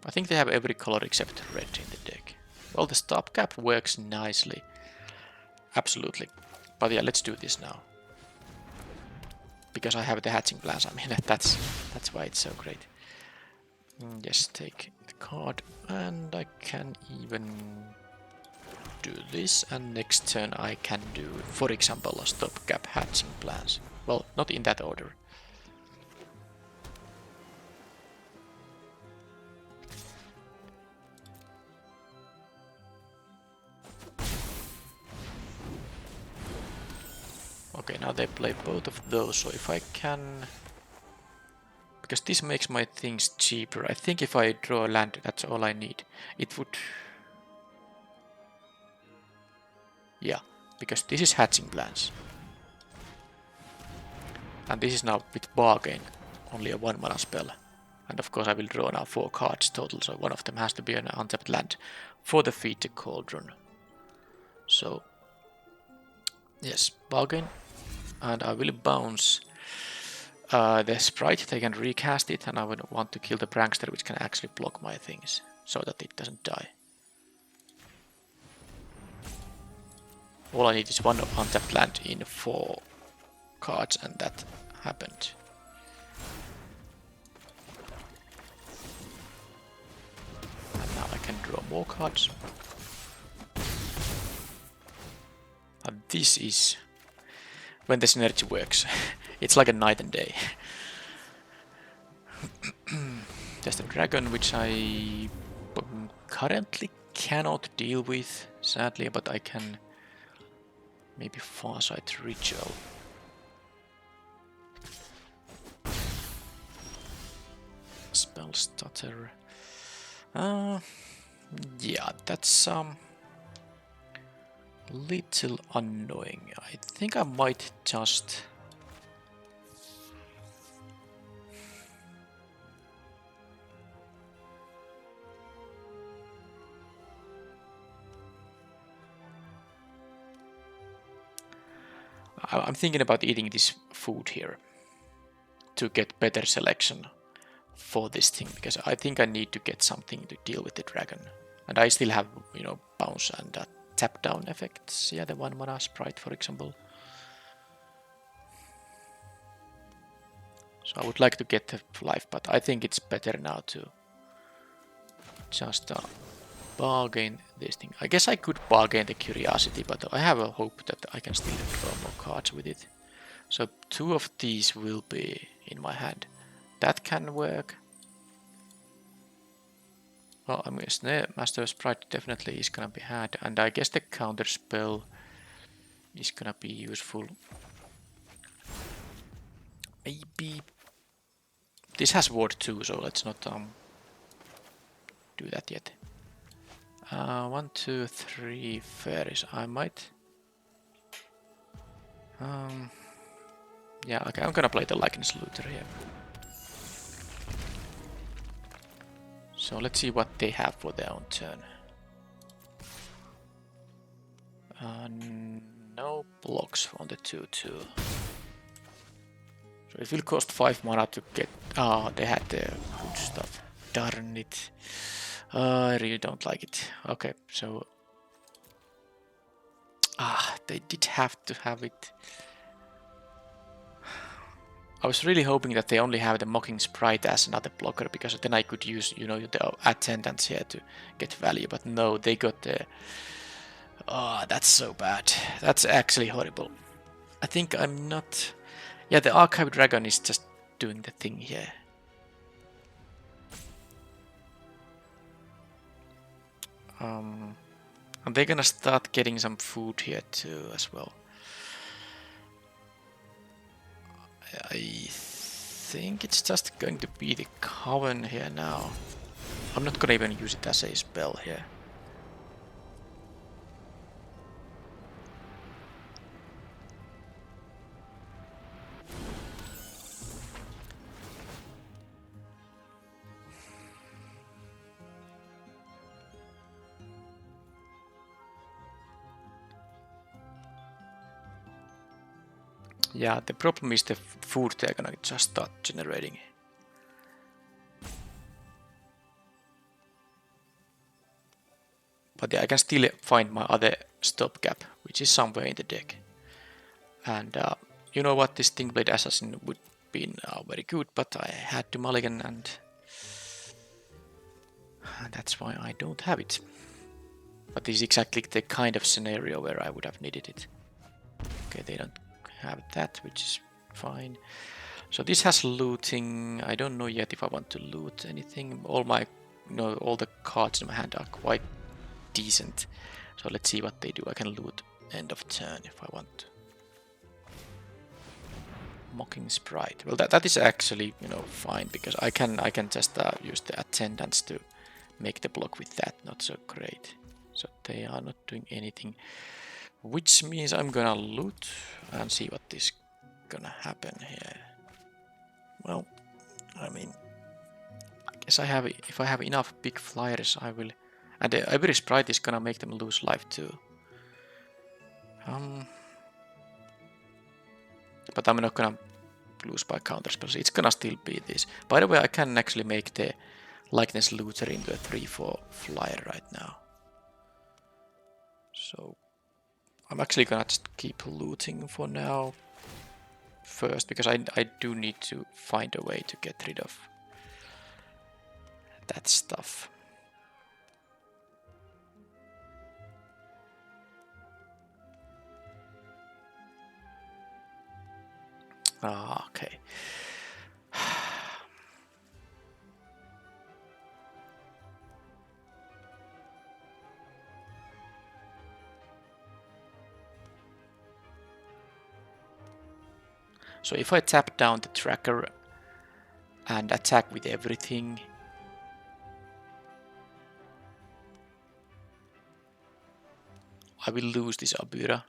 I think they have every color except red in the deck. Well, the stopgap works nicely. Absolutely. But yeah, let's do this now. Because I have the hatching plans, I mean, that's why it's so great. Just take the card, and I can even do this, and next turn I can do, for example, a stopgap hatching plans. Well, not in that order. Okay, now they play both of those, so if I can... Because this makes my things cheaper. I think if I draw a land, that's all I need. It would... Yeah, because this is hatching plans. And this is now with bargain, only a 1 mana spell. And of course I will draw now 4 cards total, so one of them has to be an untapped land for the Feed the Cauldron. So, yes, bargain. And I will bounce the Sprite, they can recast it, and I would want to kill the Prankster, which can actually block my things, so that it doesn't die. All I need is 1 untapped land in 4 cards, and that happened. And now I can draw more cards. And this is when the synergy works. It's like a night and day. There's a dragon, which I currently cannot deal with, sadly, but I can maybe Farsight Ritual. Spell Stutter. Yeah, that's little annoying. I think I might just... I'm thinking about eating this food here to get better selection for this thing, because I think I need to get something to deal with the dragon. And I still have, you know, bounce and tap down effects. Yeah, the 1 mana Sprite, for example. So I would like to get the life, but I think it's better now to just bargain this thing. I guess I could bargain the Curiosity, but I have a hope that I can still draw more cards with it. So 2 of these will be in my hand. That can work. Well, I mean, Snare Master Sprite definitely is gonna be had, and I guess the counter spell is gonna be useful. Maybe this has ward 2, so let's not do that yet. 1, 2, 3 fairies. I might. Yeah, okay, I'm gonna play the Likeness Looter here. So let's see what they have for their own turn. No blocks on the 2/2. So it will cost 5 mana to get... Ah, they had the good stuff. Darn it. I really don't like it. Okay, so... they did have to have it. I was really hoping that they only have the Mocking Sprite as another blocker, because then I could use, you know, the attendants here to get value. But no, they got the... Oh, that's so bad. That's actually horrible. I think I'm not... Yeah, the Archive Dragon is just doing the thing here. And they're gonna start getting some food here too as well. I think it's just going to be the Coven here now. I'm not gonna even use it as a spell here. Yeah, the problem is the food they're gonna just start generating. But yeah, I can still find my other stopgap, which is somewhere in the deck. And you know what, this Thingblade Assassin would be very good, but I had to mulligan, and that's why I don't have it. But this is exactly the kind of scenario where I would have needed it. Okay, they don't have that, which is fine. So this has looting. I don't know yet if I want to loot anything. All the cards in my hand are quite decent. So let's see what they do. I can loot end of turn if I want to. Mocking Sprite. Well, that is actually fine, because I can just use the attendants to make the block with that. Not so great. So they are not doing anything, which means I'm gonna loot and see what is gonna happen here. Well, I mean, I guess if I have enough big flyers, I will. And the Ivory Sprite is gonna make them lose life too. But I'm not gonna lose by counterspells. It's gonna still be this. By the way, I can actually make the Likeness Looter into a 3/4 flyer right now. So I'm actually gonna just keep looting for now first, because I do need to find a way to get rid of that stuff. Okay. So if I tap down the tracker and attack with everything, I will lose this Abura.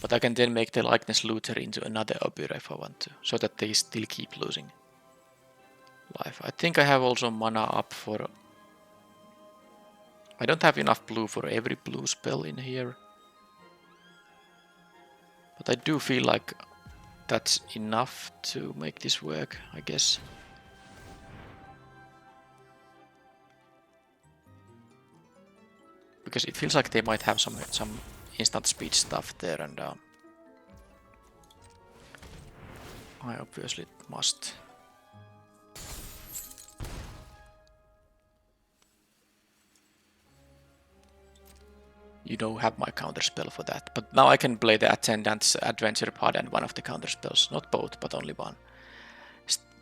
But I can then make the Likeness Looter into another Abura if I want to, so that they still keep losing life. I think I have also mana up for... I don't have enough blue for every blue spell in here. But I do feel like that's enough to make this work, I guess. Because it feels like they might have some instant speed stuff there, and I obviously must. Have my counterspell for that. But now I can play the Attendant's Adventure Pod and one of the counterspells. Not both, but only one.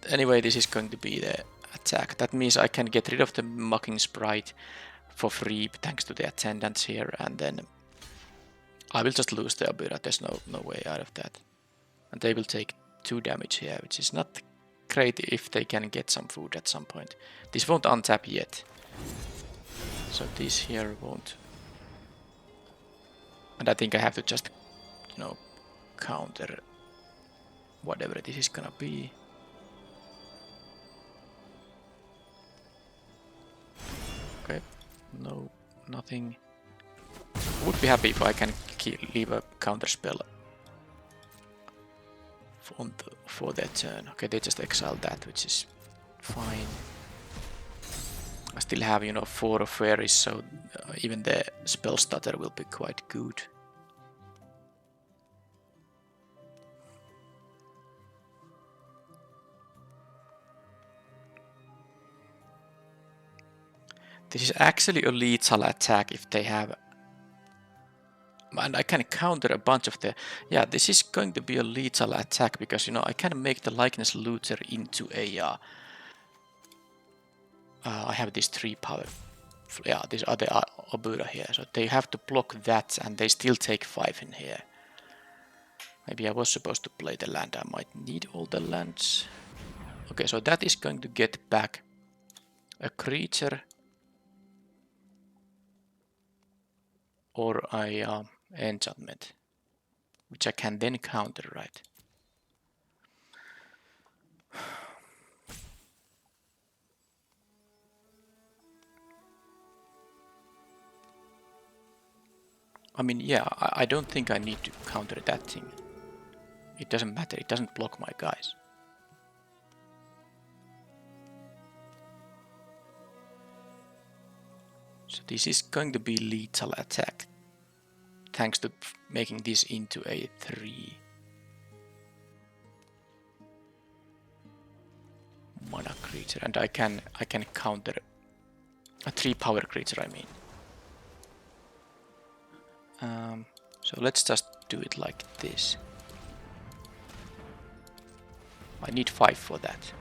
Anyway, this is going to be the attack. That means I can get rid of the Mocking Sprite for free thanks to the Attendants here, and then I will just lose the Abura. There's no way out of that. And they will take 2 damage here, which is not great if they can get some food at some point. This won't untap yet. So this here won't. And I think I have to just, counter whatever this is gonna be. Okay, no, nothing. Would be happy if I can leave a counter spell for their turn. Okay, they just exiled that, which is fine. I still have, 4 fairies, so even the spell stutter will be quite good. This is actually a lethal attack if they have and I can counter a bunch of the... Yeah, this is going to be a lethal attack because, you know, I can make the Likeness Looter into a... I have this 3 power. Yeah, these other Obura here. So they have to block that and they still take 5 in here. Maybe I was supposed to play the land. I might need all the lands. Okay, so that is going to get back a creature or a enchantment, which I can then counter, right? I mean, yeah, I don't think I need to counter that thing. It doesn't matter, it doesn't block my guys. So this is going to be lethal attack, thanks to making this into a 3 mana creature, and I can counter a 3 power creature, I mean. So let's just do it like this. I need 5 for that.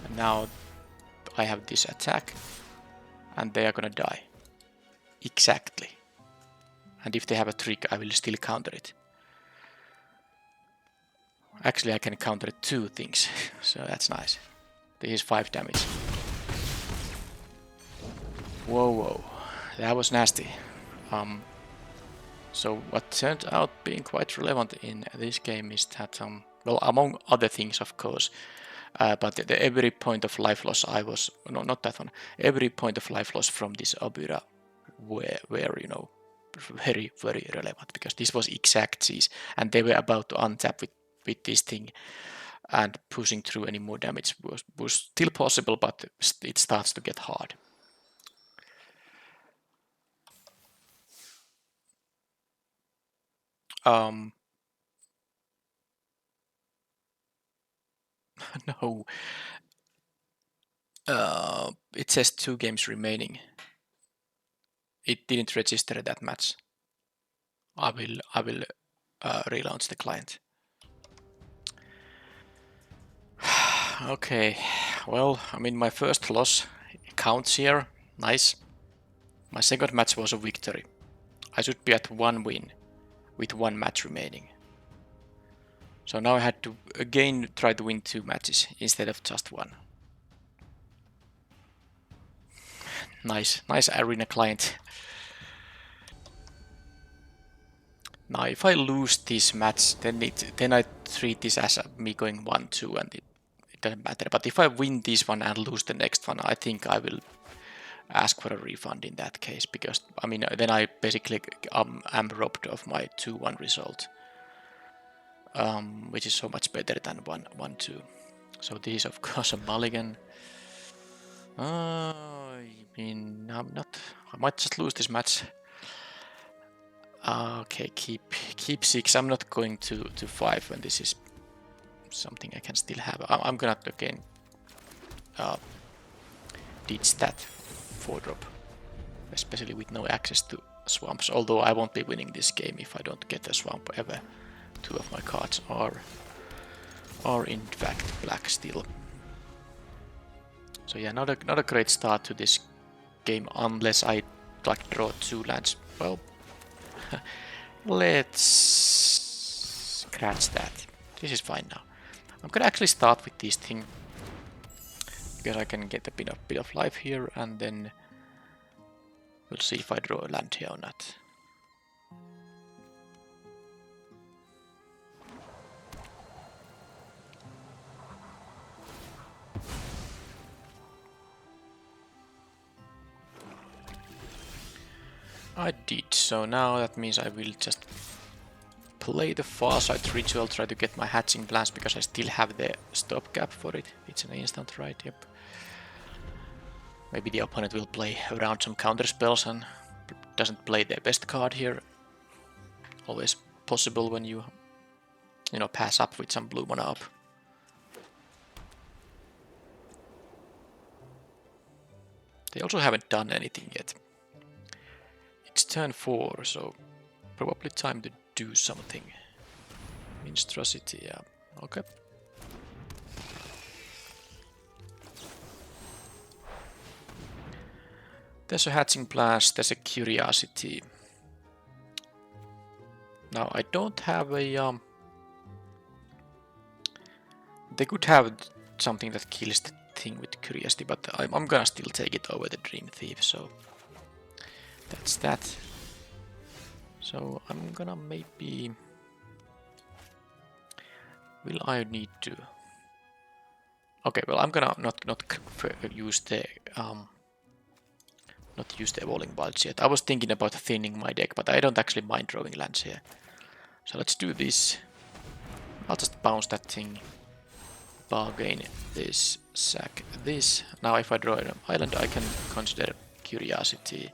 And now I have this attack, and they are gonna die. Exactly. And if they have a trick, I will still counter it. Actually, I can counter 2 things, so that's nice. This is 5 damage. Whoa, whoa, that was nasty. So what turned out being quite relevant in this game is that, well, among other things, of course, but the every point of life loss I was, no, not that one, every point of life loss from this Obura were, you know, very, very relevant, because this was exact Cs, and they were about to untap with this thing, and pushing through any more damage was still possible, but it starts to get hard. No. It says 2 games remaining. It didn't register that match. I will relaunch the client. Okay, well, I mean, my first loss counts here. Nice. My second match was a victory. I should be at 1 win with 1 match remaining. So now I had to again try to win 2 matches instead of just 1. Nice arena client. Now if I lose this match, then I treat this as me going 1-2, and it doesn't matter. But if I win this one and lose the next one, I think I will ask for a refund in that case, because I mean, then I basically am robbed of my 2-1 result, which is so much better than 1-2. So this is of course a mulligan. I mean, I might just lose this match. Okay, keep 6. I'm not going to 5 when this is something I can still have. I'm gonna again ditch that 4-drop, especially with no access to swamps, although I won't be winning this game if I don't get a swamp ever. 2 of my cards are in fact black still. So yeah, not a great start to this game unless I like draw 2 lands. Well, let's scratch that. This is fine now. I'm gonna actually start with this thing, because I can get a bit of life here, and then we'll see if I draw a land here or not. I did, so now that means I will just play the Farsight Ritual, try to get my hatching plans, because I still have the stopgap for it. It's an instant, right? Yep. Maybe the opponent will play around some counter spells and doesn't play their best card here. Always possible when you know, pass up with some blue mana up. They also haven't done anything yet. It's turn 4, so probably time to do something. Minstrosity, yeah. Okay. There's a hatching blast, there's a curiosity. Now I don't have a they could have something that kills the thing with curiosity, but I'm gonna still take it over the Dream Thief, so that's that. So I'm gonna maybe... Will I need to... Okay, well I'm gonna not use the not use the Evolving Wilds yet. I was thinking about thinning my deck, but I don't actually mind drawing lands here. So let's do this. I'll just bounce that thing. Bargain this, sack this. Now if I draw an island, I can consider curiosity.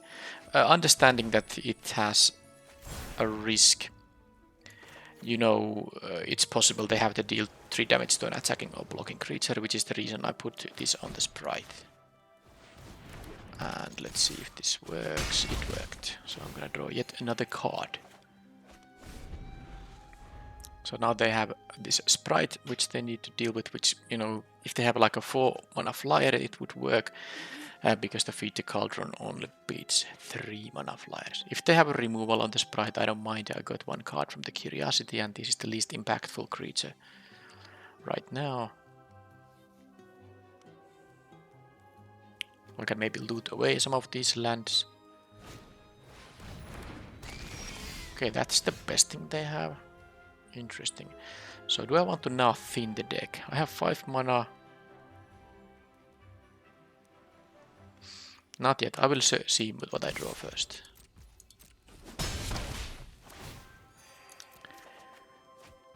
Understanding that it has a risk. You know, it's possible they have to deal 3 damage to an attacking or blocking creature, which is the reason I put this on the sprite. And let's see if this works. It worked. So I'm gonna draw yet another card. So now they have this sprite which they need to deal with, which, you know, if they have like a 4-mana flyer, it would work because the Feed the Cauldron only beats 3 mana flyers. If they have a removal on the sprite, I don't mind. I got 1 card from the curiosity, and this is the least impactful creature right now. I can maybe loot away some of these lands. Okay, that's the best thing they have. Interesting. So do I want to now thin the deck? I have 5 mana. Not yet. I will see what I draw first.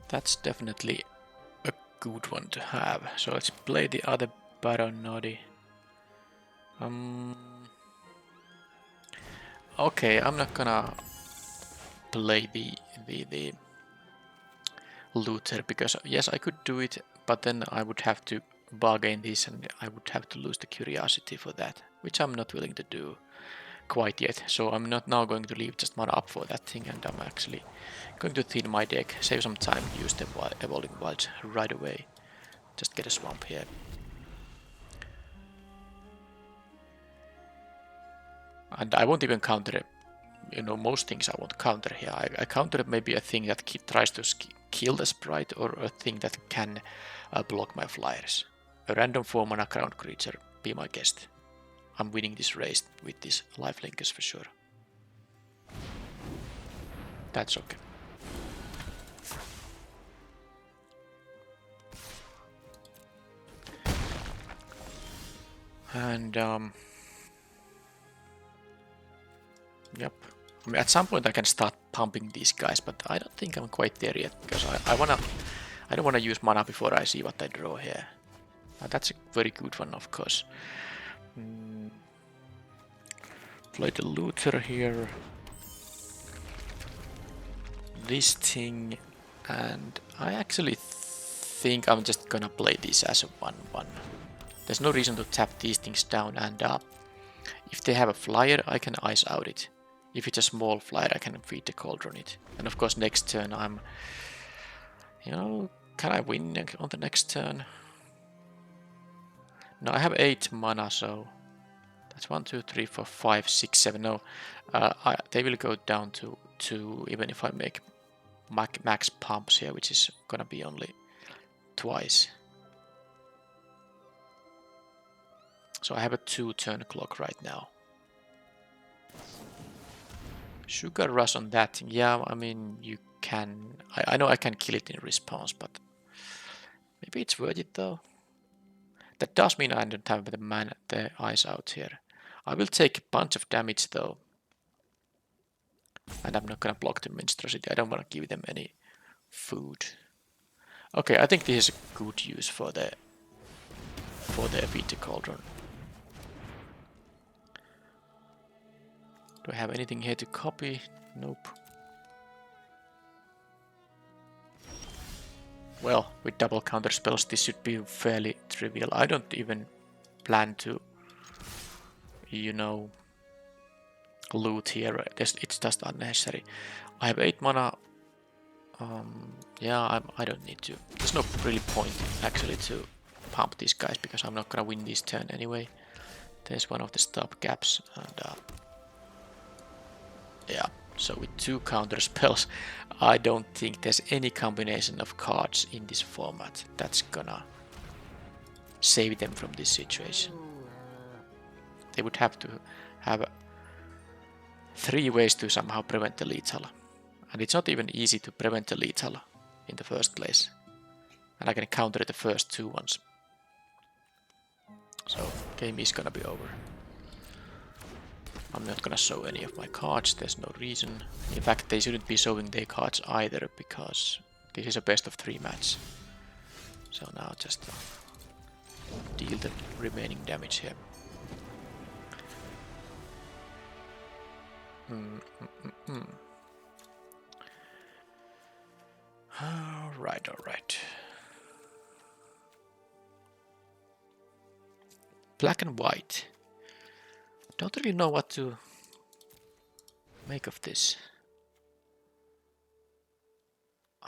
That's definitely a good one to have. So let's play the other Baron Noddy. Okay, I'm not gonna play the looter, because yes, I could do it, but then I would have to bargain this and I would have to lose the curiosity for that, which I'm not willing to do quite yet. So I'm not now going to leave just mana up for that thing, and I'm actually going to thin my deck, save some time, use the Evolving Wilds right away. Just get a swamp here. And I won't even counter, you know, most things I won't counter here. I counter maybe a thing that tries to kill the sprite, or a thing that can block my flyers. A random 4-mana ground creature, be my guest. I'm winning this race with these lifelinkers for sure. That's okay. And yep. I mean, at some point I can start pumping these guys, but I don't think I'm quite there yet, because I don't wanna use mana before I see what I draw here. That's a very good one, of course. Play the looter here. This thing, and I actually think I'm just gonna play this as a 1/1. There's no reason to tap these things down, and if they have a flyer, I can ice out it. If it's a small flyer, I can Feed the Cauldron it. And of course next turn I'm... You know, can I win on the next turn? No, I have 8 mana, so... That's 1, 2, 3, 4, 5, 6, 7, no. They will go down to 2, even if I make max pumps here, which is gonna be only twice. So I have a 2-turn clock right now. Sugar Rush on that thing. Yeah, I mean, you can... I know I can kill it in response, but... Maybe it's worth it though. That does mean I don't have the ice out here. I will take a bunch of damage though. And I'm not gonna block the Minstrosity. I don't want to give them any food. Okay, I think this is a good use for the Feed the Cauldron. Do I have anything here to copy? Nope. Well, with double counter spells, this should be fairly trivial. I don't even plan to you know, loot here. It's just unnecessary. I have 8 mana. Yeah, I don't need to. There's no really point actually to pump these guys because I'm not gonna win this turn anyway. There's one of the stop gaps, and yeah. So with 2 counter spells, I don't think there's any combination of cards in this format that's gonna save them from this situation. They would have to have 3 ways to somehow prevent the lethal. And it's not even easy to prevent the lethal in the first place. And I can counter the first 2 ones. So game is gonna be over. I'm not gonna show any of my cards, there's no reason. In fact, they shouldn't be showing their cards either, because this is a best of 3 match. So now just deal the remaining damage here. Alright. Black and white. Don't really know what to make of this.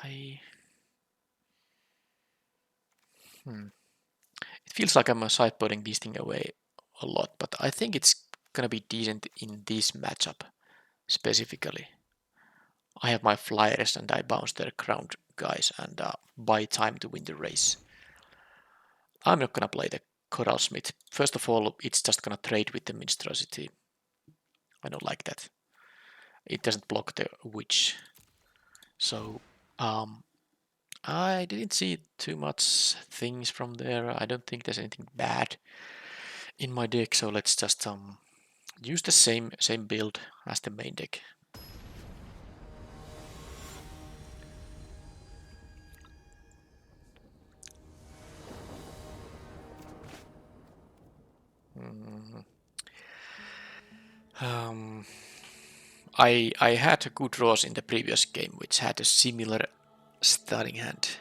It feels like I'm sideboarding this thing away a lot, but I think it's gonna be decent in this matchup specifically. I have my flyers and I bounce their ground guys and buy time to win the race. I'm not gonna play the Coral Smith. First of all, it's just gonna trade with the Minstrosity. I don't like that. It doesn't block the Witch. So, I didn't see too much things from there. I don't think there's anything bad in my deck, so let's just use the same build as the main deck. I had good draws in the previous game, which had a similar starting hand.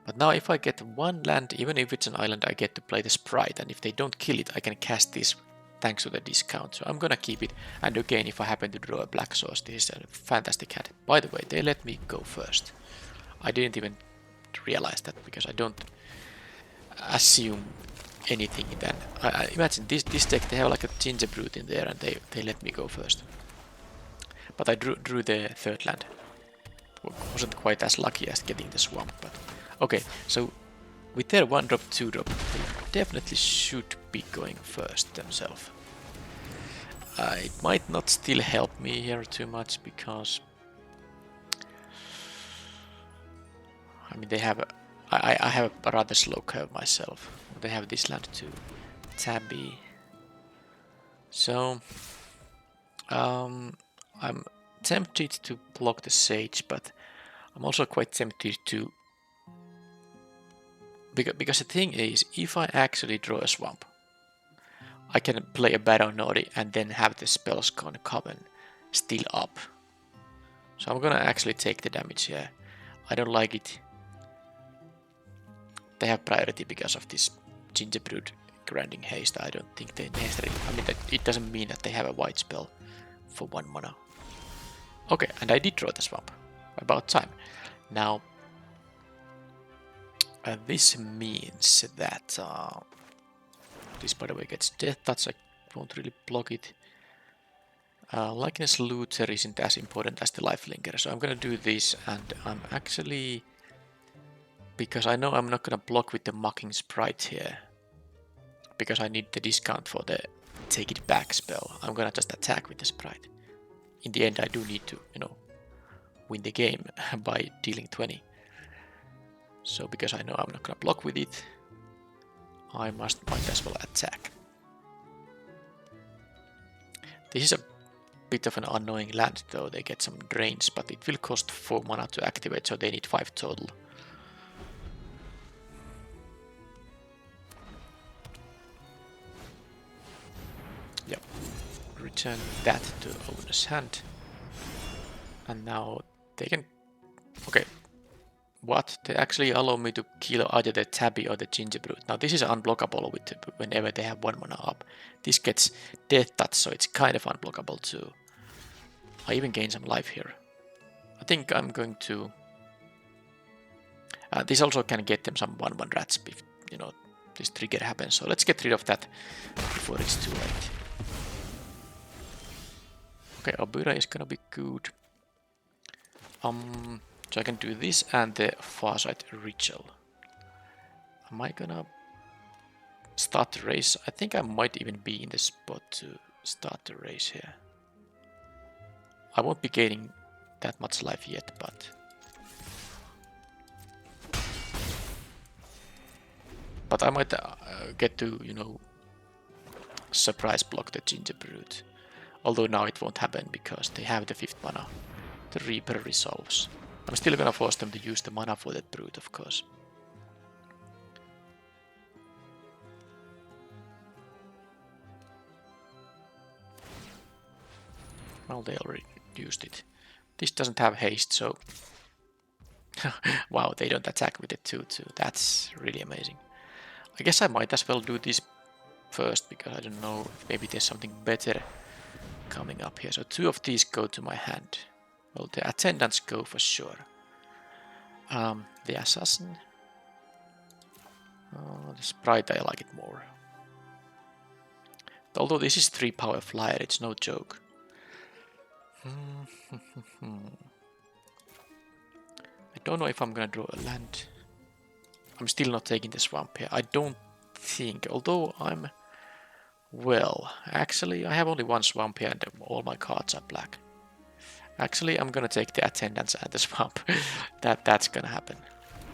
But now if I get 1 land, even if it's an island, I get to play the Sprite, and if they don't kill it, I can cast this thanks to the discount. So I'm gonna keep it, and again, if I happen to draw a black source, this is a fantastic hand. By the way, they let me go first. I didn't even realize that, because I don't assume anything then. I imagine this deck, they have like a Ginger Brute in there, and they let me go first. But I drew the 3rd land. Wasn't quite as lucky as getting the swamp, but okay, so with their 1-drop, 2-drop, they definitely should be going first themselves. It might not still help me here too much, because I mean they have I have a rather slow curve myself. They have this land too, Tabby. So I'm tempted to block the Sage, but I'm also quite tempted to, because the thing is, if I actually draw a swamp, I can play a Battle Nori and then have the Spellscorn Coven still up. So I'm gonna actually take the damage here. I don't like it. They have priority because of this Gingerbread Grinding Haste. I don't think they necessarily, I mean, it doesn't mean that they have a white spell for 1 mana. Okay, and I did draw the swamp. About time. Now, this means that this, by the way, gets Death Touch. I won't really block it. Likeness Looter isn't as important as the Lifelinker, so I'm gonna do this, and I'm actually, because I know I'm not gonna block with the Mocking Sprite here, because I need the discount for the Take It Back spell. I'm gonna just attack with the Sprite. In the end, I do need to, you know, win the game by dealing 20. So because I know I'm not gonna block with it, I might as well attack. This is a bit of an annoying land though. They get some drains, but it will cost 4 mana to activate, so they need 5 total. Yep. Return that to owner's hand. And now they can... Okay. What? They actually allow me to kill either the Tabby or the Gingerbrute. Now this is unblockable with whenever they have 1 mana up. This gets Death Touch, so it's kind of unblockable too. I even gain some life here. I think I'm going to... this also can get them some 1/1 rats if, you know, this trigger happens. So let's get rid of that before it's too late. Okay, Obura is gonna be good. So I can do this and the Farsight Ritual. Am I gonna start the race? I think I might even be in the spot to start the race here. I won't be gaining that much life yet, but... But I might get to, you know, surprise block the Gingerbrute. Although now it won't happen because they have the 5th mana. The Reaper resolves. I'm still gonna force them to use the mana for that brute, of course. Well, they already used it. This doesn't have haste, so... Wow, they don't attack with it too. That's really amazing. I guess I might as well do this first, because I don't know if maybe there's something better coming up here. So 2 of these go to my hand. Well, the Attendants go for sure. The Assassin. The Sprite, I like it more. Although this is 3 power flyer, it's no joke. I don't know if I'm gonna draw a land. I'm still not taking the swamp here. I don't think, although I'm... Well, actually I have only 1 swamp here and all my cards are black. Actually, I'm gonna take the Attendants and the swamp. That's gonna happen.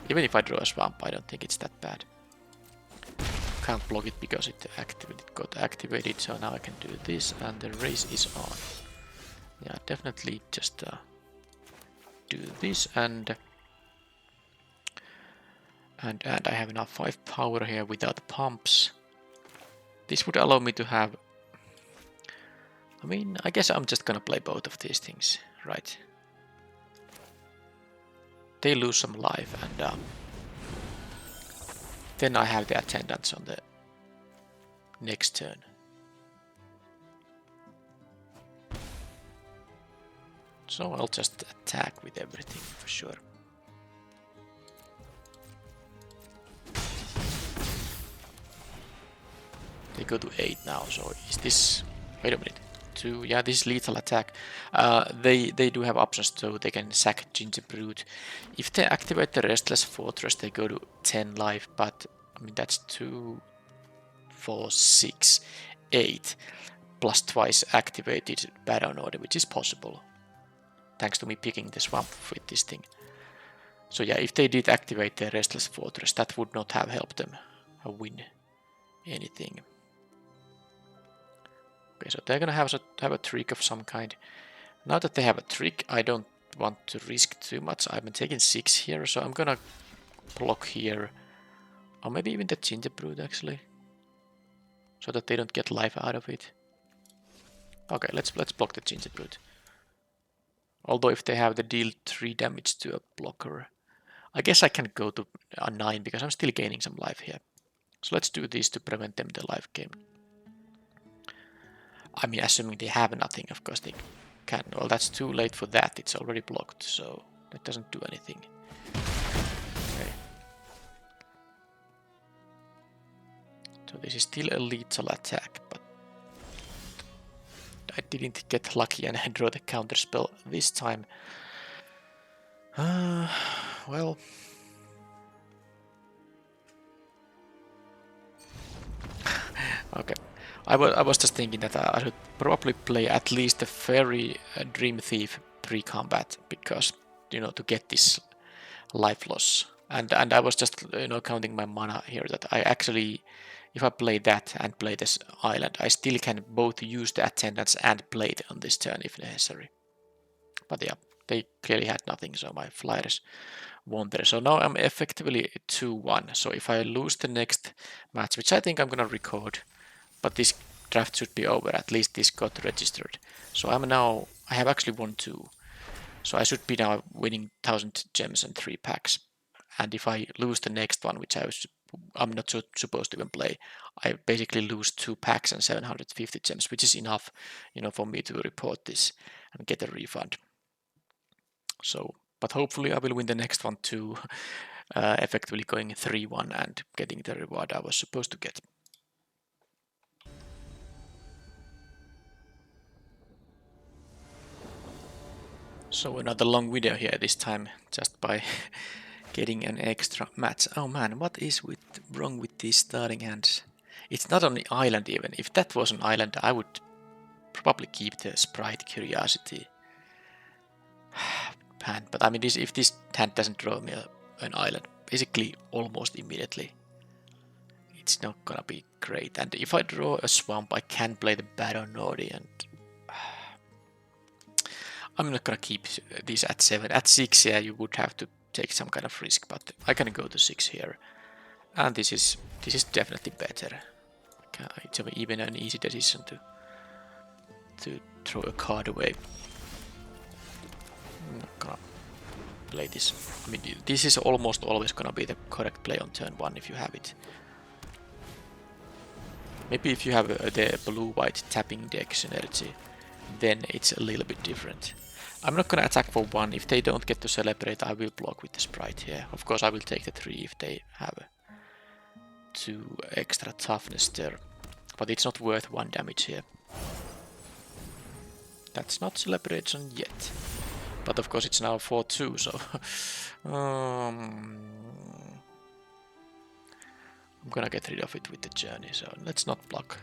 Even if I draw a swamp, I don't think it's that bad. Can't block it because it got activated, so now I can do this and the race is on. Yeah, definitely just do this and I have enough 5 power here without pumps. This would allow me to have... I mean, I guess I'm just gonna play both of these things, right? They lose some life and then I have the Attendants on the next turn. So I'll just attack with everything for sure. They go to 8 now, so is this... Wait a minute. 2, yeah, this is lethal attack. They do have options, so they can sack Gingerbrute. If they activate the Restless Fortress, they go to 10 life, but I mean that's 2, 4, 6, 8, plus twice activated Baron Order, which is possible. Thanks to me picking the swamp with this thing. So yeah, if they did activate the Restless Fortress, that would not have helped them win anything. Okay, so they're gonna have a trick of some kind. Now that they have a trick, I don't want to risk too much. I've been taking 6 here, so I'm gonna block here. Or maybe even the Gingerbrute actually. So that they don't get life out of it. Okay, let's block the Gingerbrute. Although if they have the deal 3 damage to a blocker, I guess I can go to a 9 because I'm still gaining some life here. So let's do this to prevent them the life gain. I mean, assuming they have nothing, of course they can. Well, that's too late for that. It's already blocked, so that doesn't do anything. Okay. So this is still a lethal attack, but I didn't get lucky and I draw the counter spell this time. Well... Okay. I was just thinking that I should probably play at least the Fairy Dream Thief pre-combat, because, you know, to get this life loss. And I was just, you know, counting my mana here, that I actually, if I play that and play this island, I still can both use the Attendants and play it on this turn if necessary. But yeah, they clearly had nothing, so my flyers won there. So now I'm effectively 2-1. So if I lose the next match, which I think I'm gonna record, but this draft should be over, at least this got registered. So I have actually won 2. So I should be now winning 1000 gems and 3 packs. and if I lose the next one, which I'm not supposed to even play, I basically lose 2 packs and 750 gems, which is enough, for me to report this and get a refund. So, but hopefully I will win the next one too, effectively going 3-1 and getting the reward I was supposed to get. So another long video here, this time just by getting an extra match. Oh man, what is wrong with these starting hands? It's not on the island even. If that was an island, I would probably keep the Sprite Curiosity. Man, but I mean, if this hand doesn't draw me an island, basically almost immediately, it's not gonna be great. And if I draw a swamp, I can play the Battle Nordi, and I'm not gonna keep these at 7. At 6, yeah, you would have to take some kind of risk, but I can go to 6 here. And this is definitely better. It's even an easy decision to throw a card away. I'm not gonna play this. I mean, this is almost always gonna be the correct play on turn 1 if you have it. Maybe if you have the blue-white tapping deck synergy, then it's a little bit different. I'm not gonna attack for 1. If they don't get to celebrate, I will block with the Sprite here. Of course, I will take the 3 if they have 2 extra toughness there. But it's not worth 1 damage here. That's not celebration yet. But of course it's now 4-2, so I'm gonna get rid of it with the journey, so let's not block.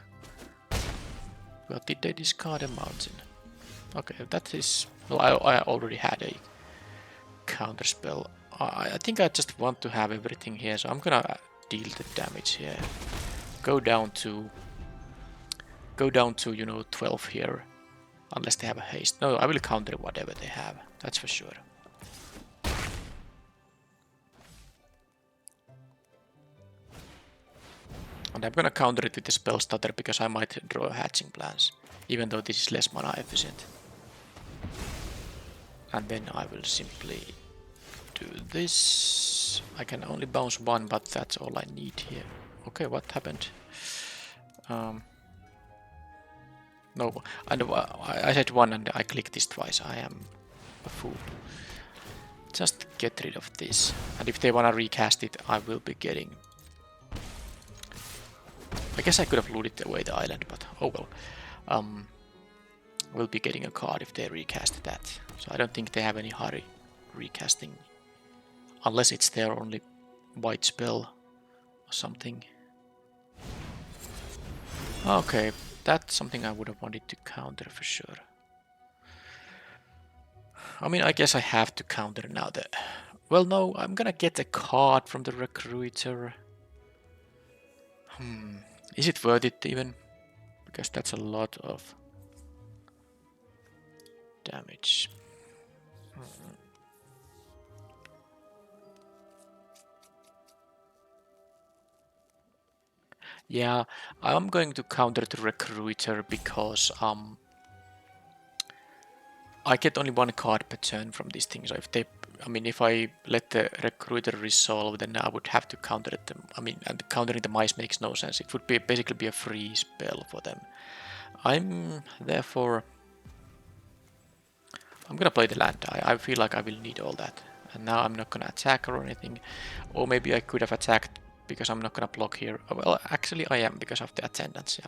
Well, did they discard a mountain? Okay, that is... Well, I already had a counter spell. I think I just want to have everything here, so I'm gonna deal the damage here. Go down to 12 here. Unless they have a haste. No, I will counter whatever they have. That's for sure. And I'm gonna counter it with the spell stutter because I might draw hatching plans. Even though this is less mana efficient. And then I will simply do this. I can only bounce 1, but that's all I need here. Okay, what happened? No, and I said 1 and I clicked this twice. I am a fool. Just get rid of this. And if they wanna recast it, I will be getting... I guess I could have looted away the island, but oh well. We'll be getting a card if they recast that. So I don't think they have any hurry recasting. Unless it's their only white spell or something. Okay. That's something I would have wanted to counter for sure. I mean, I guess I have to counter now that... Well, no, I'm gonna get a card from the Recruiter. Is it worth it even? Because that's a lot of damage. Yeah, I'm going to counter the Recruiter because I get only 1 card per turn from these things. So if I let the Recruiter resolve, then I would have to counter it. And countering the mice makes no sense. It would basically be a free spell for them. I'm gonna play the land. I feel like I will need all that. And now I'm not gonna attack or anything. Or maybe I could have attacked because I'm not gonna block here. Well, actually I am because of the attendance, yeah.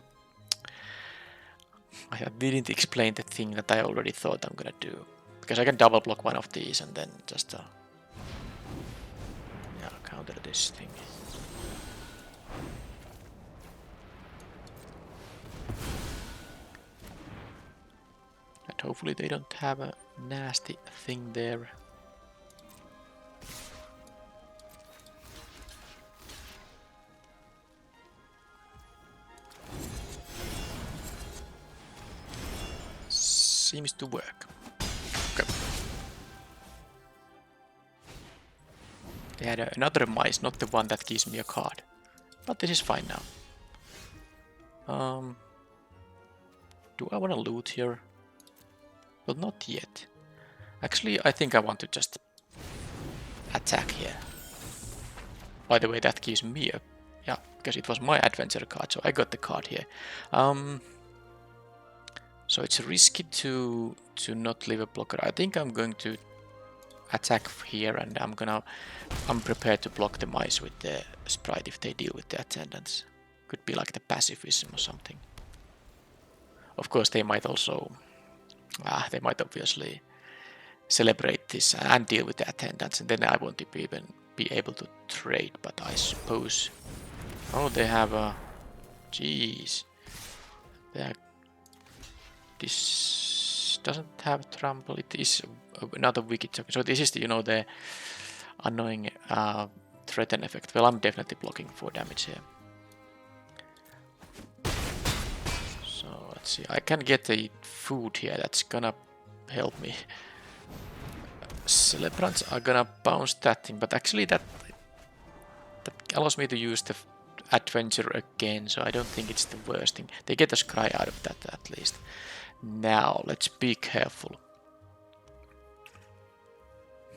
I didn't explain the thing that I already thought I'm gonna do. Because I can double block one of these and then just counter this thing. And hopefully they don't have a nasty thing there. Seems to work. Okay. They had another mice, not the one that gives me a card. But this is fine now. Do I want to loot here? Well, not yet. Actually, I think I want to just attack here. By the way, that gives me a... Yeah, because it was my adventure card, so I got the card here. So it's risky to not leave a blocker. I think I'm going to attack here, and I'm prepared to block the mice with the sprite if they deal with the attendants. Could be like the pacifism or something. Of course, they might also... they might obviously celebrate this and deal with the attendants, and then I won't even be able to trade, but I suppose... Oh, they have a... Jeez. This doesn't have trample, it is another wicked token. So this is the, the annoying threaten effect. Well, I'm definitely blocking 4 damage here. So let's see, I can get the food here, that's gonna help me. Celebrants are gonna bounce that thing, but actually that allows me to use the adventure again, so I don't think it's the worst thing. They get a scry out of that at least. Now, let's be careful.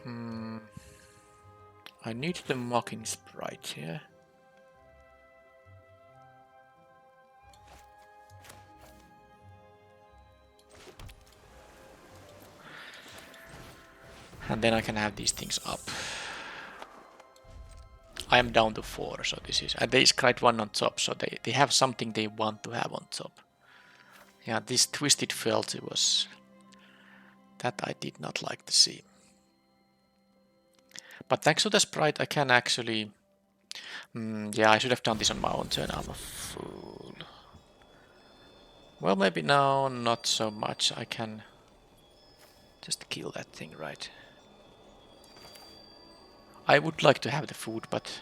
I need the mocking sprite here. And then I can have these things up. I am down to 4, so this is... And they scried 1 on top, so they have something they want to have on top. Yeah, this twisted felt, it was... That I did not like to see. But thanks to the sprite I can actually... yeah, I should have done this on my own turn, I'm a fool. Well, maybe now not so much, I can... Just kill that thing, right? I would like to have the food, but...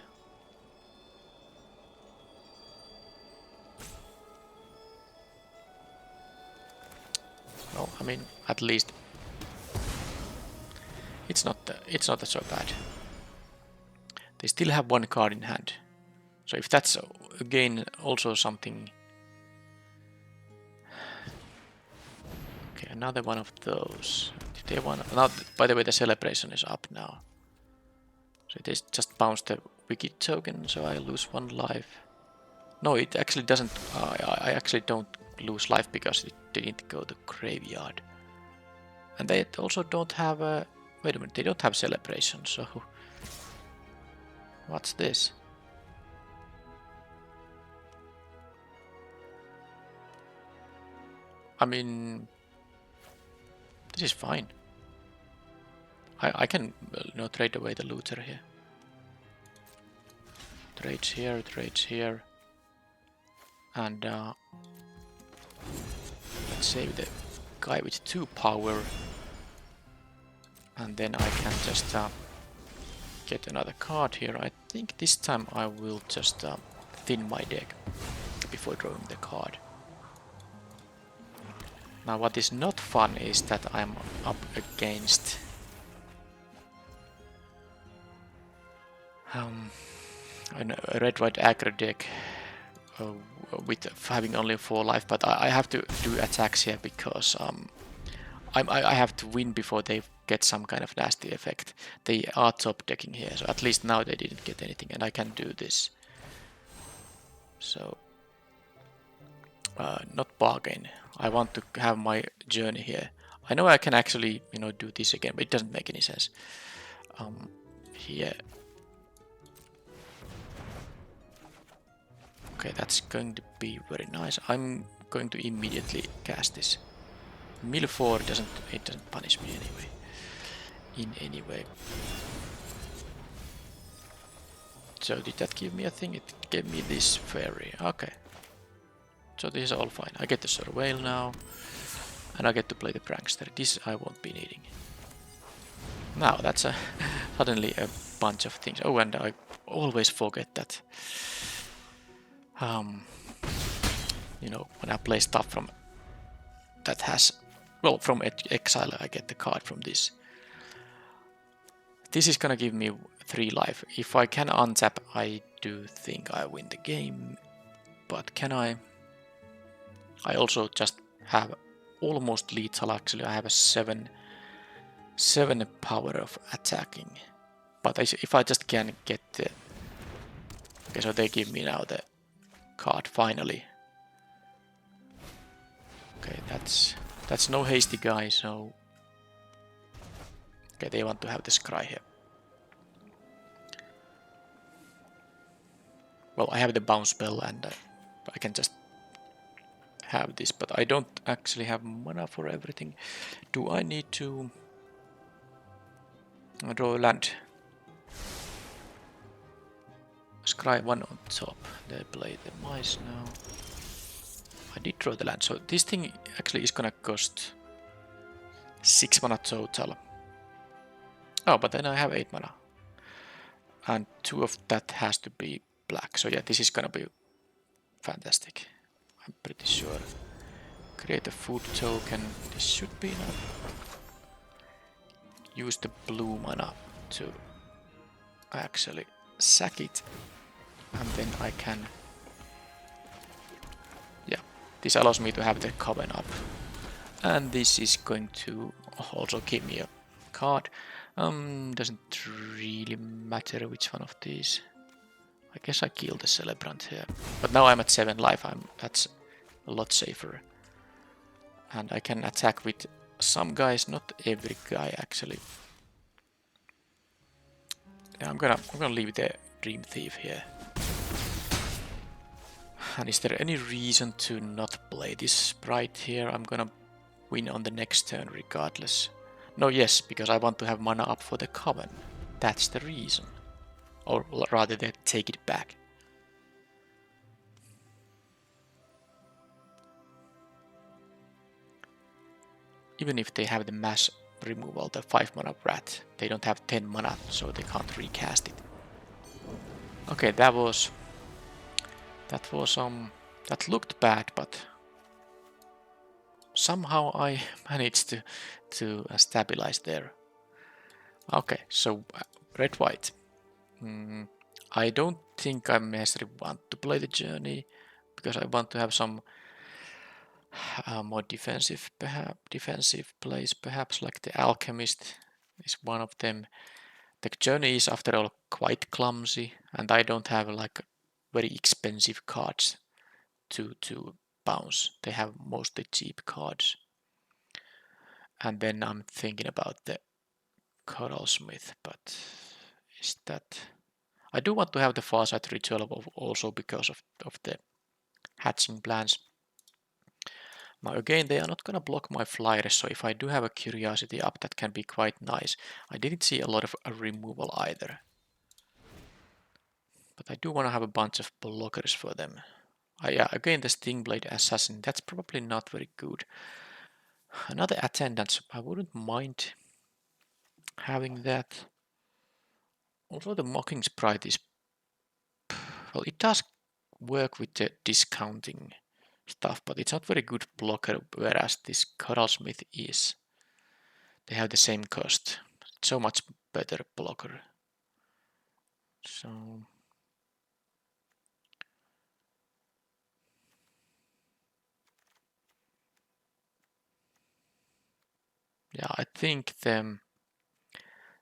Well, I mean, at least... It's not so bad. They still have 1 card in hand. So if that's again also something... Okay, another one of those. Did they want... Now, by the way, the celebration is up now. So they just bounced the wicked token, so I lose 1 life. No, it actually doesn't... I actually don't lose life because it didn't go to graveyard. And they also don't have a... Wait a minute, they don't have celebration, so... What's this? I mean... This is fine. I can trade away the looter here. Trades here. And let's save the guy with 2 power. And then I can just get another card here. I think this time I will just thin my deck before drawing the card. Now what is not fun is that I'm up against a red-white aggro deck with having only 4 life, but I have to do attacks here because I have to win before they get some kind of nasty effect. They are top decking here, so at least now they didn't get anything, and I can do this. So, not bargain. I want to have my journey here. I know I can actually, do this again, but it doesn't make any sense. Here. Okay, that's going to be very nice. I'm going to immediately cast this. Mill 4 doesn't punish me anyway. In any way. So did that give me a thing? It gave me this fairy. Okay. So this is all fine. I get the surveil now. And I get to play the prankster. This I won't be needing. Now that's suddenly a bunch of things. Oh, and I always forget that. When I play stuff from that has, well, from exile, I get the card from this. This is gonna give me 3 life. If I can untap, I do think I win the game. But can I? I also just have almost lethal. Actually, I have a 7 power of attacking. But if I just can get the Okay, so they give me now the card finally. Okay, that's no hasty guy, so okay, they want to have the scry here. Well, I have the bounce spell and I can just have this, but I don't actually have mana for everything. Do I need to draw a land? Scry one on top. They play the mice now. I did draw the land, so this thing actually is gonna cost 6 mana total. Oh, but then I have 8 mana. And 2 of that has to be black. So yeah, this is gonna be fantastic. I'm pretty sure. Create a food token. This should be enough. Use the blue mana to actually sack it. And then I can... Yeah, this allows me to have the coven up. And this is going to also give me a card. Doesn't really matter which one of these. I guess I kill the celebrant here. But now I'm at 7 life. That's a lot safer. And I can attack with some guys, not every guy actually. Yeah, I'm gonna leave the Dream Thief here. And is there any reason to not play this sprite here? I'm gonna win on the next turn regardless. No, yes, because I want to have mana up for the coven. That's the reason. Or rather, they take it back. Even if they have the mass removal, the 5 mana rat, they don't have 10 mana, so they can't recast it. Okay, that looked bad, but somehow I managed to stabilize there. Okay, so red-white. I don't think I necessarily want to play the journey because I want to have some more defensive plays, perhaps like the alchemist is one of them. The journey is after all quite clumsy, and I don't have like very expensive cards to bounce. They have mostly cheap cards. And then I'm thinking about the Coralsmith, but is that... I do want to have the Farsight Ritual also because of the hatching plans. Now again, they are not gonna block my flyers, so if I do have a curiosity up, that can be quite nice. I didn't see a lot of removal either. But I do want to have a bunch of blockers for them. Yeah, again the Stingblade Assassin, that's probably not very good. Another attendance, I wouldn't mind having that. Also the Mocking Sprite is... Well, it does work with the discounting stuff, but it's not very good blocker, whereas this Coralsmith is. They have the same cost. So much better blocker. So... yeah, I think the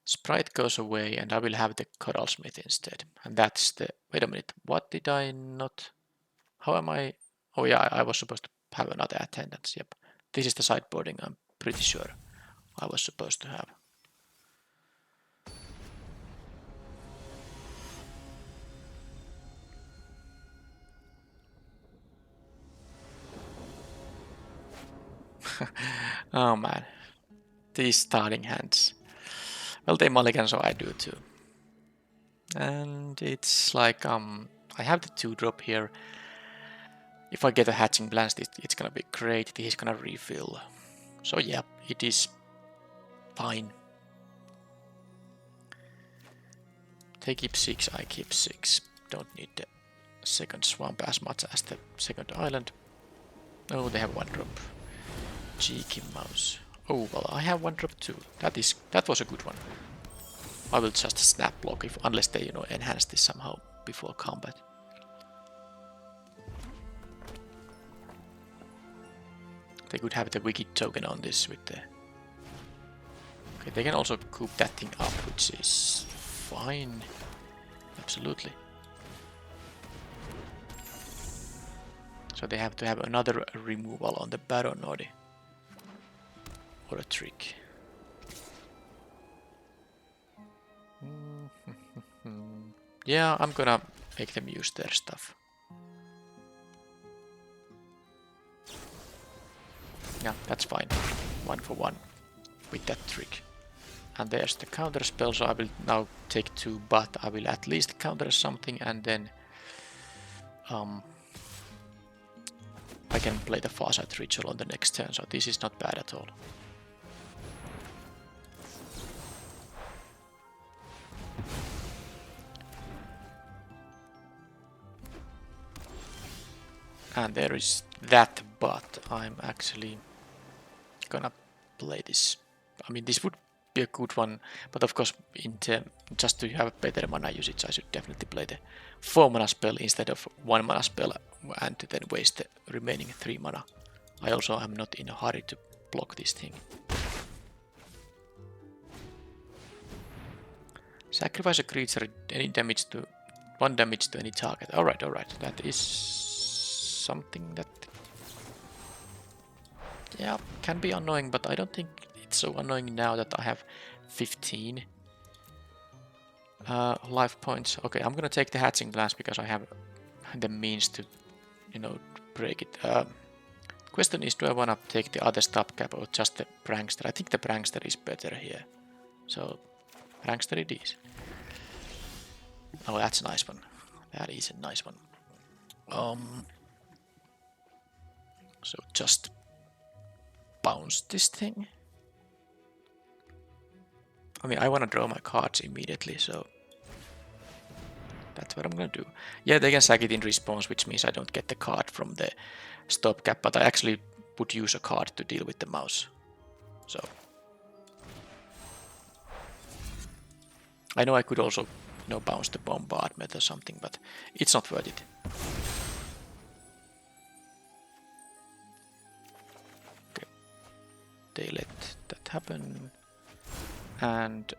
Sprite goes away and I will have the Coralsmith instead. And that's the... Wait a minute, what did I not... How am I... Oh yeah, I was supposed to have another attendance, yep. This is the sideboarding, I'm pretty sure I was supposed to have. Oh man, these starting hands. Well, they mulligan, so I do too. And it's like, I have the 2-drop here. If I get a Hatching Blast, it's gonna be great. This is gonna refill. So yeah, it is fine. They keep 6, I keep 6. Don't need the second swamp as much as the second island. Oh, they have 1-drop. Cheeky mouse. Oh, well, I have 1-drop too. That was a good one. I will just snap block unless they, enhance this somehow before combat. They could have the wicked token on this with the... Okay, they can also coop that thing up, which is fine. Absolutely. So they have to have another removal on the Baron or a trick. Yeah, I'm gonna make them use their stuff. Yeah, that's fine. 1 for 1 with that trick. And there's the counter spell, so I will now take 2, but I will at least counter something, and then I can play the Farsight Ritual on the next turn, so this is not bad at all. And there is that, but I'm actually gonna play this. I mean, this would be a good one, but of course, just to have better mana usage, I should definitely play the 4 mana spell instead of 1 mana spell and then waste the remaining 3 mana. I also am not in a hurry to block this thing. Sacrifice a creature, any damage to 1 damage to any target. Alright, that is something that, yeah, can be annoying, but I don't think it's so annoying now that I have 15 life points. Okay, I'm gonna take the Hatching Blast because I have the means to, you know, break it. Question is, do I wanna take the other stopgap or just the Prankster? I think the Prankster is better here. So, Prankster it is. Oh, that's a nice one. That is a nice one. So just bounce this thing. I mean, I want to draw my cards immediately, so that's what I'm gonna do. Yeah, they can sack it in response, which means I don't get the card from the stopgap, but I actually would use a card to deal with the mouse. So I know I could also, you know, bounce the bombardment or something, but it's not worth it. Okay, they let that happen. And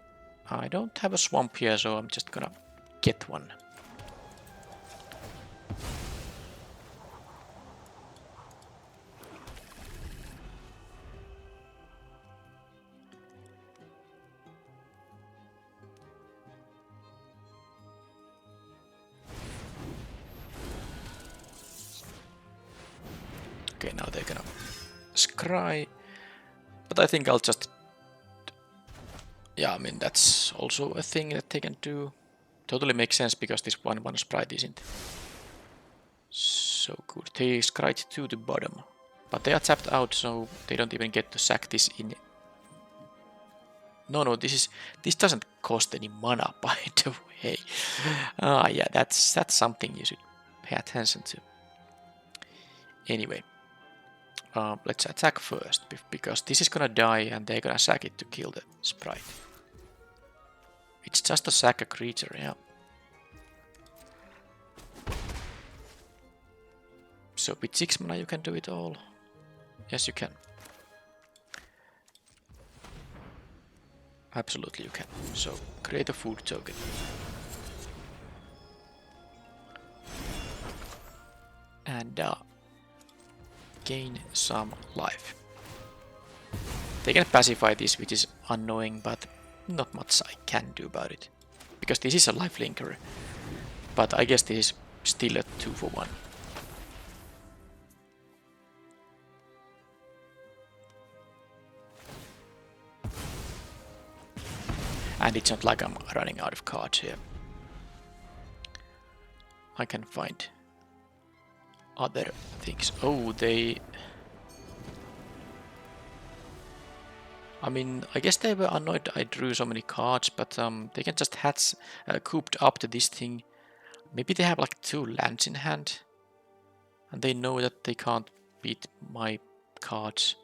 I don't have a swamp here, so I'm just gonna get one. Okay, now they're gonna scry, but I think I'll just, yeah, I mean, that's also a thing that they can do. Totally makes sense because this 1/1 sprite isn't so good. They scryed to the bottom, but they are tapped out, so they don't even get to sack this in. No, this doesn't cost any mana, by the way. Yeah, that's something you should pay attention to. Anyway, let's attack first, because this is gonna die and they're gonna sack it to kill the sprite. It's just a sack a creature, yeah. So with 6 mana you can do it all. Yes, you can. Absolutely you can. So create a food token. And gain some life. They can pacify this, which is annoying, but not much I can do about it. Because this is a life linker. But I guess this is still a 2 for 1. And it's not like I'm running out of cards here. I can find other things. Oh, they... I mean, I guess they were annoyed I drew so many cards, but they can just hatch cooped up to this thing. Maybe they have like 2 lands in hand. And they know that they can't beat my cards.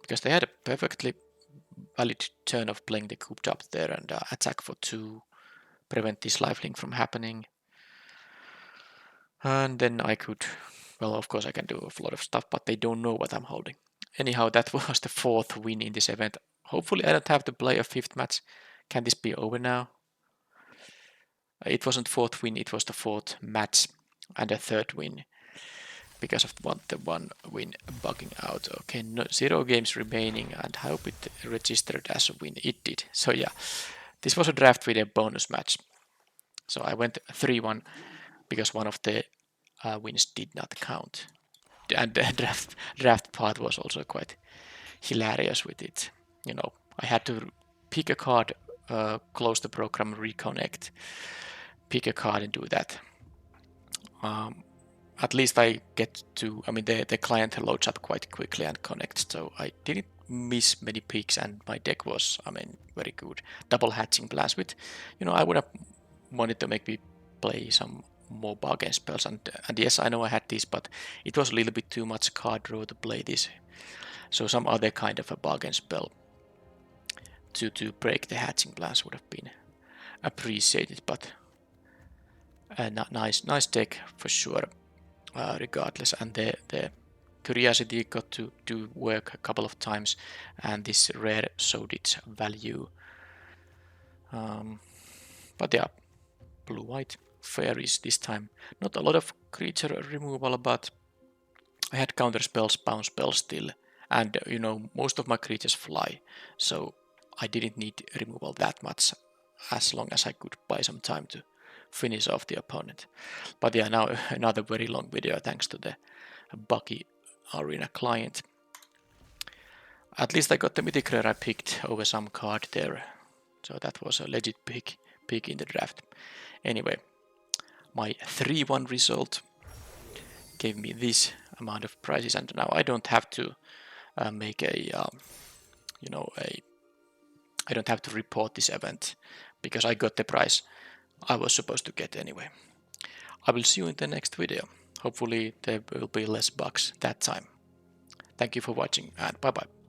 Because they had a perfectly valid turn of playing the cooped up there and attack for 2. Prevent this lifelink from happening. And then I could... Well, of course I can do a lot of stuff, but they don't know what I'm holding. Anyhow, that was the 4th win in this event. Hopefully I don't have to play a 5th match. Can this be over now? It wasn't 4th win, it was the 4th match. and a third win because of the one win bugging out. Okay, no, 0 games remaining, and I hope it registered as a win. It did. So yeah, this was a draft with a bonus match. So I went 3-1 because one of the wins did not count. And the draft part was also quite hilarious with it. You know, I had to pick a card, close the program, reconnect, pick a card and do that. At least I get to, I mean, the client loads up quite quickly and connects, so I didn't miss many picks, and my deck was, I mean, very good. Double hatching blast with, you know, I would have wanted to make me play some more bargain spells, and yes, I know I had this, but it was a little bit too much card draw to play this. So some other kind of a bargain spell to break the hatching blast would have been appreciated, but nice deck for sure. Regardless, and the curiosity got to do work a couple of times, and this rare showed its value. But yeah, blue-white fairies this time. Not a lot of creature removal, but I had counter spells, bounce spells still, and you know, most of my creatures fly, so I didn't need removal that much, as long as I could buy some time to finish off the opponent. But yeah, now another very long video thanks to the buggy arena client. At least I got the mythic rare I picked over some card there, so that was a legit pick in the draft. Anyway, my 3-1 result gave me this amount of prizes, and now I don't have to make a you know, I don't have to report this event because I got the prize I was supposed to get anyway. I will see you in the next video. Hopefully there will be less bugs that time. Thank you for watching, and bye bye.